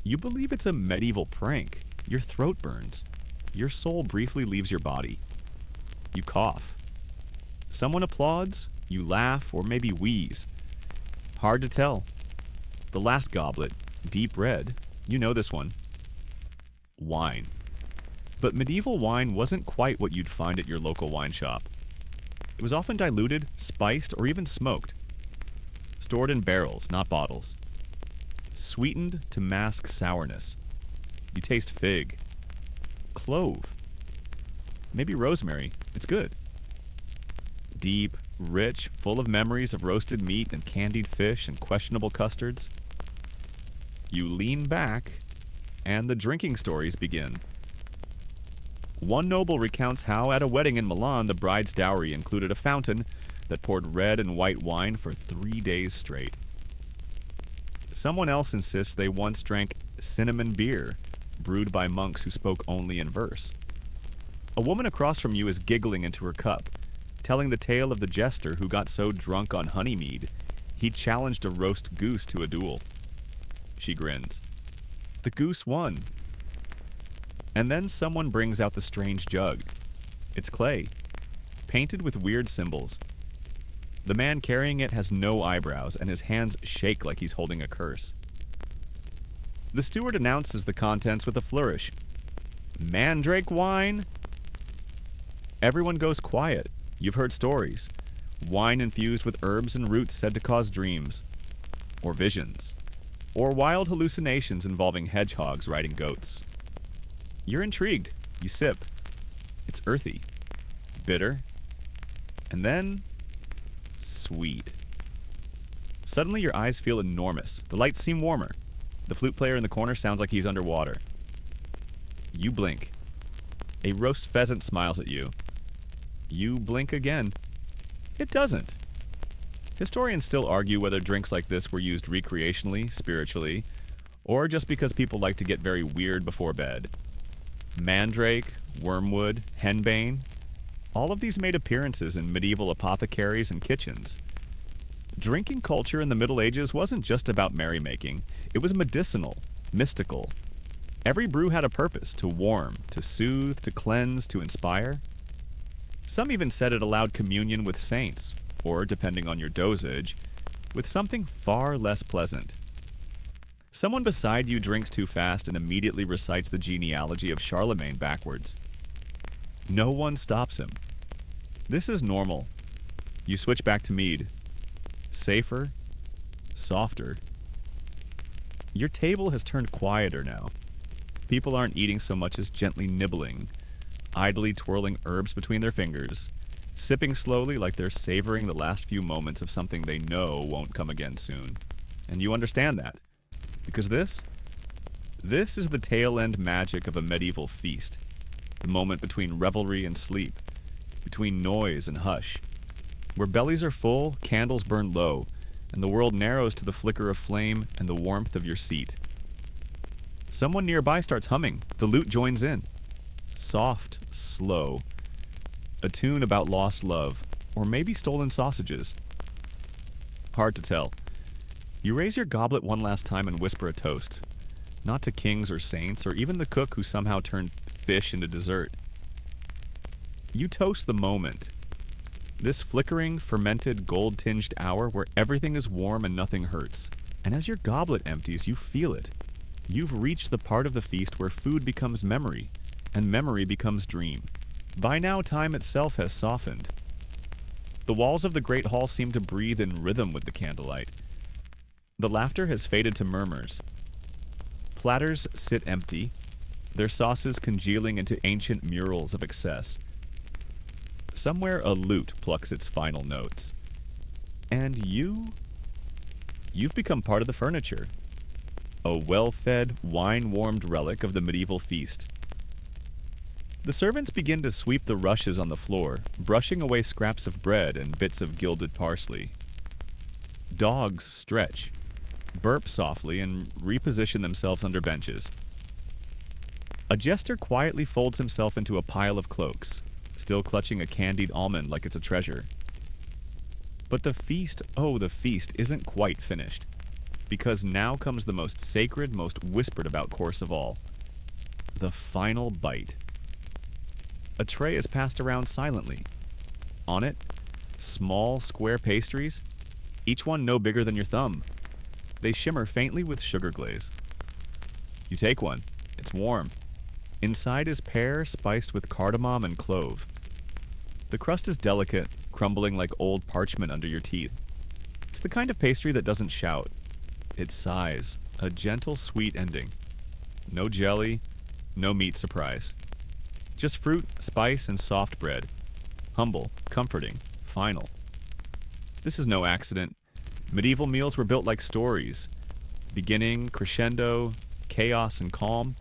You believe it's a medieval prank. Your throat burns. Your soul briefly leaves your body. You cough. Someone applauds, you laugh, or maybe wheeze. Hard to tell. The last goblet, deep red. You know this one. Wine. But medieval wine wasn't quite what you'd find at your local wine shop. It was often diluted, spiced, or even smoked. Stored in barrels, not bottles. Sweetened to mask sourness. You taste fig. Clove. Maybe rosemary. It's good. Deep, rich, full of memories of roasted meat and candied fish and questionable custards. You lean back, and the drinking stories begin. One noble recounts how, at a wedding in Milan, the bride's dowry included a fountain that poured red and white wine for 3 days straight. Someone else insists they once drank cinnamon beer, brewed by monks who spoke only in verse. A woman across from you is giggling into her cup, telling the tale of the jester who got so drunk on honey mead, he challenged a roast goose to a duel. She grins. The goose won. And then someone brings out the strange jug. It's clay, painted with weird symbols. The man carrying it has no eyebrows, and his hands shake like he's holding a curse. The steward announces the contents with a flourish. Mandrake wine? Everyone goes quiet. You've heard stories. Wine infused with herbs and roots said to cause dreams. Or visions. Or wild hallucinations involving hedgehogs riding goats. You're intrigued. You sip. It's earthy. Bitter. And then sweet. Suddenly your eyes feel enormous. The lights seem warmer. The flute player in the corner sounds like he's underwater. You blink. A roast pheasant smiles at you. You blink again. It doesn't. Historians still argue whether drinks like this were used recreationally, spiritually, or just because people like to get very weird before bed. Mandrake, wormwood, henbane, all of these made appearances in medieval apothecaries and kitchens. Drinking culture in the Middle Ages wasn't just about merrymaking. It was medicinal, mystical. Every brew had a purpose: to warm, to soothe, to cleanse, to inspire. Some even said it allowed communion with saints, or, depending on your dosage, with something far less pleasant. Someone beside you drinks too fast and immediately recites the genealogy of Charlemagne backwards. No one stops him. This is normal. You switch back to mead. Safer, softer. Your table has turned quieter now. People aren't eating so much as gently nibbling, idly twirling herbs between their fingers, sipping slowly like they're savoring the last few moments of something they know won't come again soon. And you understand that. Because this is the tail-end magic of a medieval feast. The moment between revelry and sleep, between noise and hush. Where bellies are full, candles burn low, and the world narrows to the flicker of flame and the warmth of your seat. Someone nearby starts humming. The lute joins in. Soft, slow. A tune about lost love, or maybe stolen sausages. Hard to tell. You raise your goblet one last time and whisper a toast. Not to kings or saints, or even the cook who somehow turned fish into dessert. You toast the moment. This flickering, fermented, gold-tinged hour where everything is warm and nothing hurts. And as your goblet empties, you feel it. You've reached the part of the feast where food becomes memory, and memory becomes dream. By now, time itself has softened. The walls of the great hall seem to breathe in rhythm with the candlelight. The laughter has faded to murmurs. Platters sit empty, their sauces congealing into ancient murals of excess. Somewhere a lute plucks its final notes. And you've become part of the furniture. A well-fed, wine-warmed relic of the medieval feast. The servants begin to sweep the rushes on the floor, brushing away scraps of bread and bits of gilded parsley. Dogs stretch, burp softly, and reposition themselves under benches. A jester quietly folds himself into a pile of cloaks, still clutching a candied almond like it's a treasure. But the feast, oh, the feast, isn't quite finished. Because now comes the most sacred, most whispered about course of all. The final bite. A tray is passed around silently. On it, small, square pastries, each one no bigger than your thumb. They shimmer faintly with sugar glaze. You take one. It's warm. Inside is pear spiced with cardamom and clove. The crust is delicate, crumbling like old parchment under your teeth. It's the kind of pastry that doesn't shout. It sighs, a gentle, sweet ending. No jelly, no meat surprise. Just fruit, spice, and soft bread. Humble, comforting, final. This is no accident. Medieval meals were built like stories. Beginning, crescendo, chaos, and calm.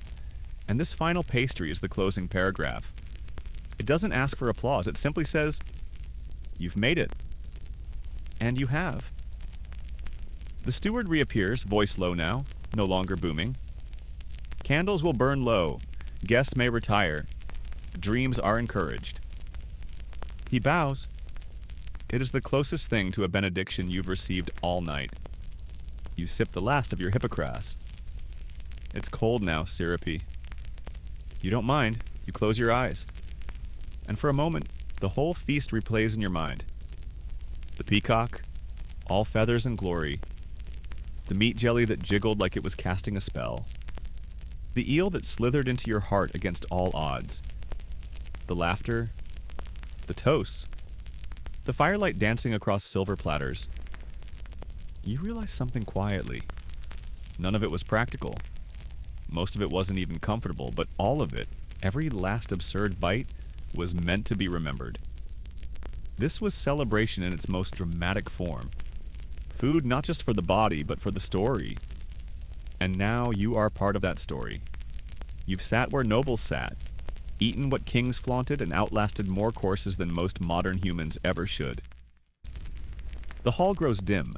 And this final pastry is the closing paragraph. It doesn't ask for applause. It simply says, "You've made it." And you have. The steward reappears, voice low now, no longer booming. Candles will burn low. Guests may retire. Dreams are encouraged. He bows. It is the closest thing to a benediction you've received all night. You sip the last of your hippocras. It's cold now, syrupy. You don't mind. You close your eyes. And for a moment, the whole feast replays in your mind. The peacock, all feathers and glory. The meat jelly that jiggled like it was casting a spell. The eel that slithered into your heart against all odds. The laughter. The toasts. The firelight dancing across silver platters. You realize something quietly. None of it was practical. Most of it wasn't even comfortable, but all of it, every last absurd bite, was meant to be remembered. This was celebration in its most dramatic form. Food not just for the body, but for the story. And now you are part of that story. You've sat where nobles sat, eaten what kings flaunted, and outlasted more courses than most modern humans ever should. The hall grows dim.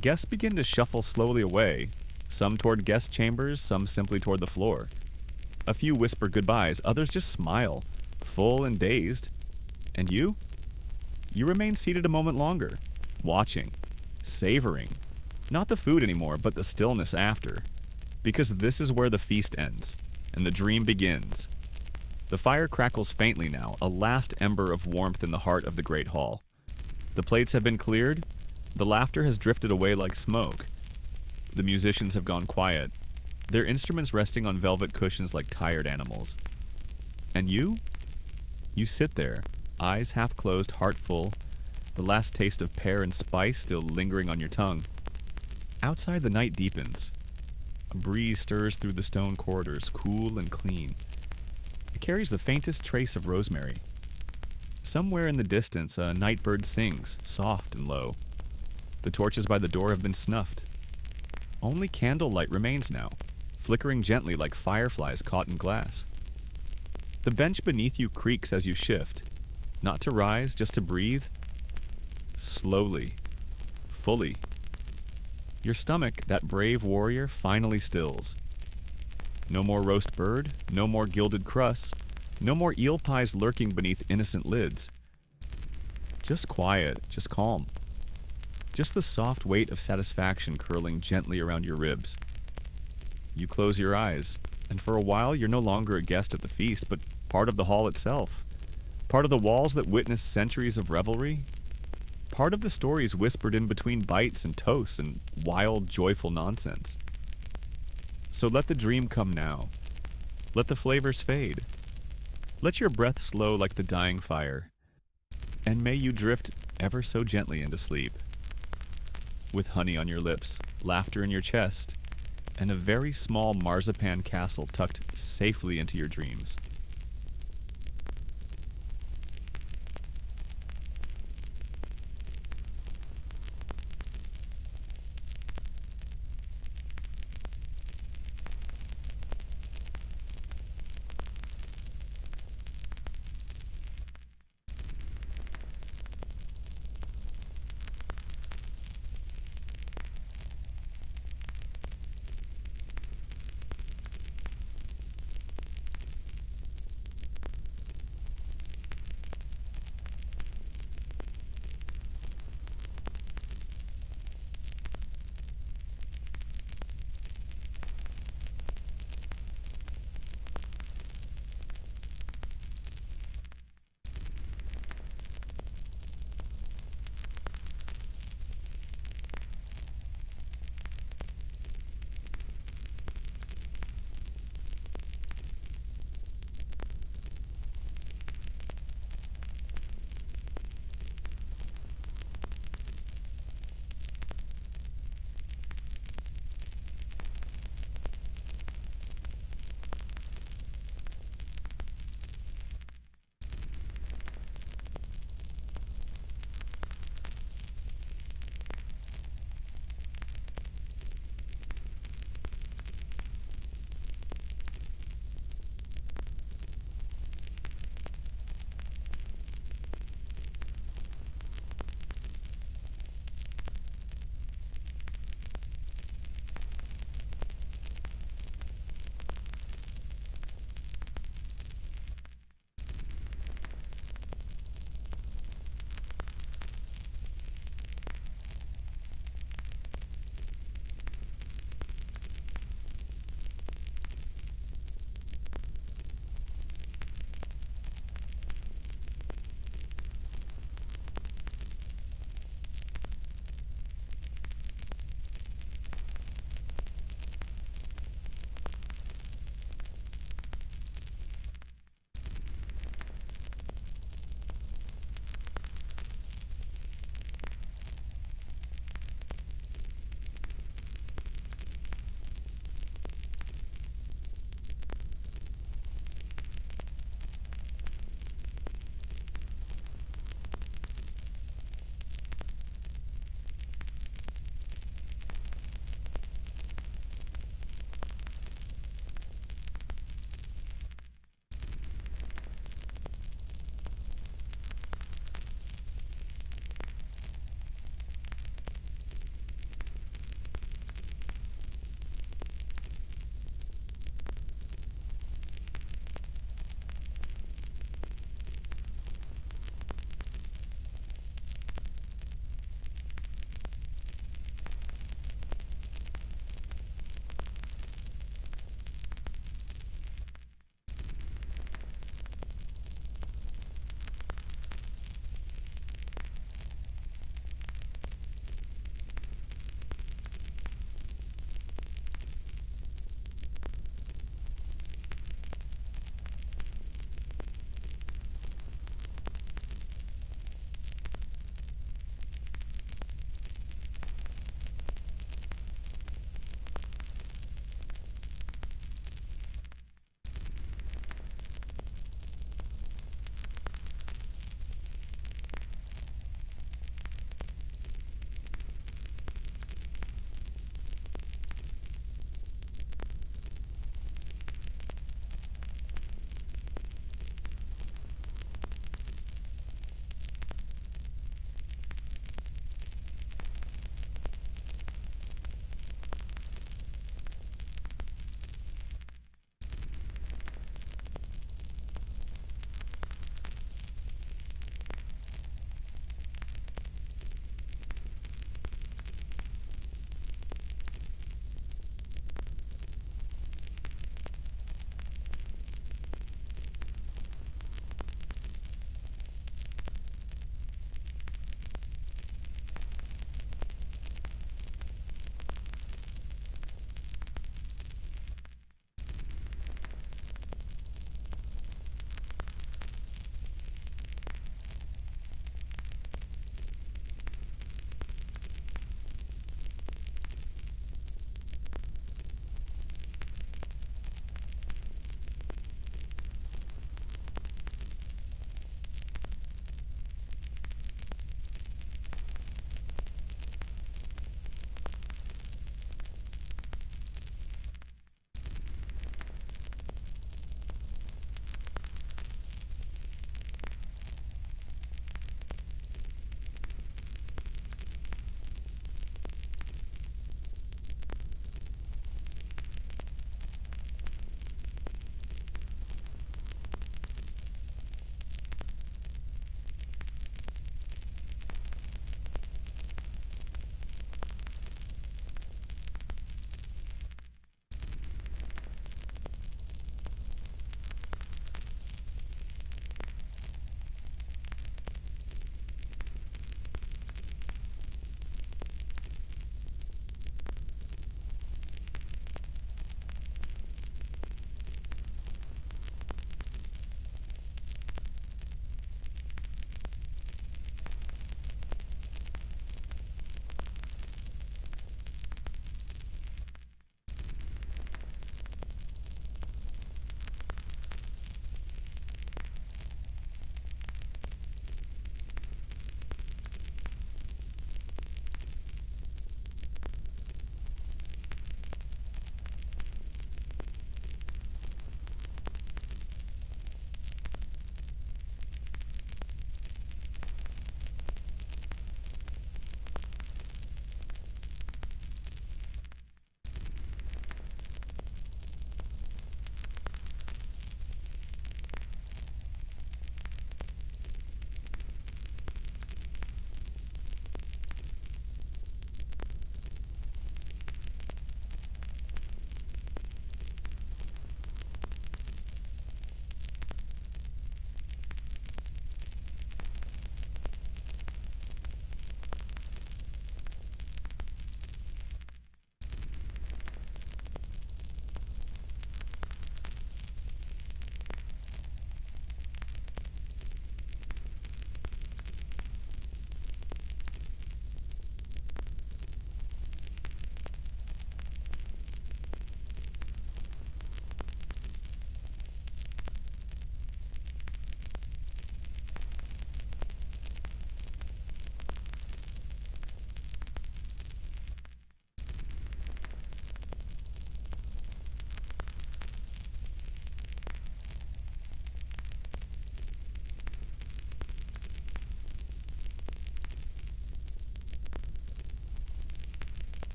Guests begin to shuffle slowly away, some toward guest chambers, some simply toward the floor. A few whisper goodbyes, others just smile, full and dazed. And you? You remain seated a moment longer, watching, savoring. Not the food anymore, but the stillness after. Because this is where the feast ends, and the dream begins. The fire crackles faintly now, a last ember of warmth in the heart of the great hall. The plates have been cleared, the laughter has drifted away like smoke. The musicians have gone quiet, their instruments resting on velvet cushions like tired animals. And you? You sit there, eyes half closed, heart full, the last taste of pear and spice still lingering on your tongue. Outside the night deepens. A breeze stirs through the stone corridors, cool and clean. It carries the faintest trace of rosemary. Somewhere in the distance, a night bird sings, soft and low. The torches by the door have been snuffed. Only candlelight remains now, flickering gently like fireflies caught in glass. The bench beneath you creaks as you shift, not to rise, just to breathe. Slowly, fully. Your stomach, that brave warrior, finally stills. No more roast bird, no more gilded crusts, no more eel pies lurking beneath innocent lids. Just quiet, just calm. Just the soft weight of satisfaction curling gently around your ribs. You close your eyes, and for a while you're no longer a guest at the feast, but part of the hall itself. Part of the walls that witness centuries of revelry. Part of the stories whispered in between bites and toasts and wild, joyful nonsense. So let the dream come now. Let the flavors fade. Let your breath slow like the dying fire. And may you drift ever so gently into sleep. With honey on your lips, laughter in your chest, and a very small marzipan castle tucked safely into your dreams.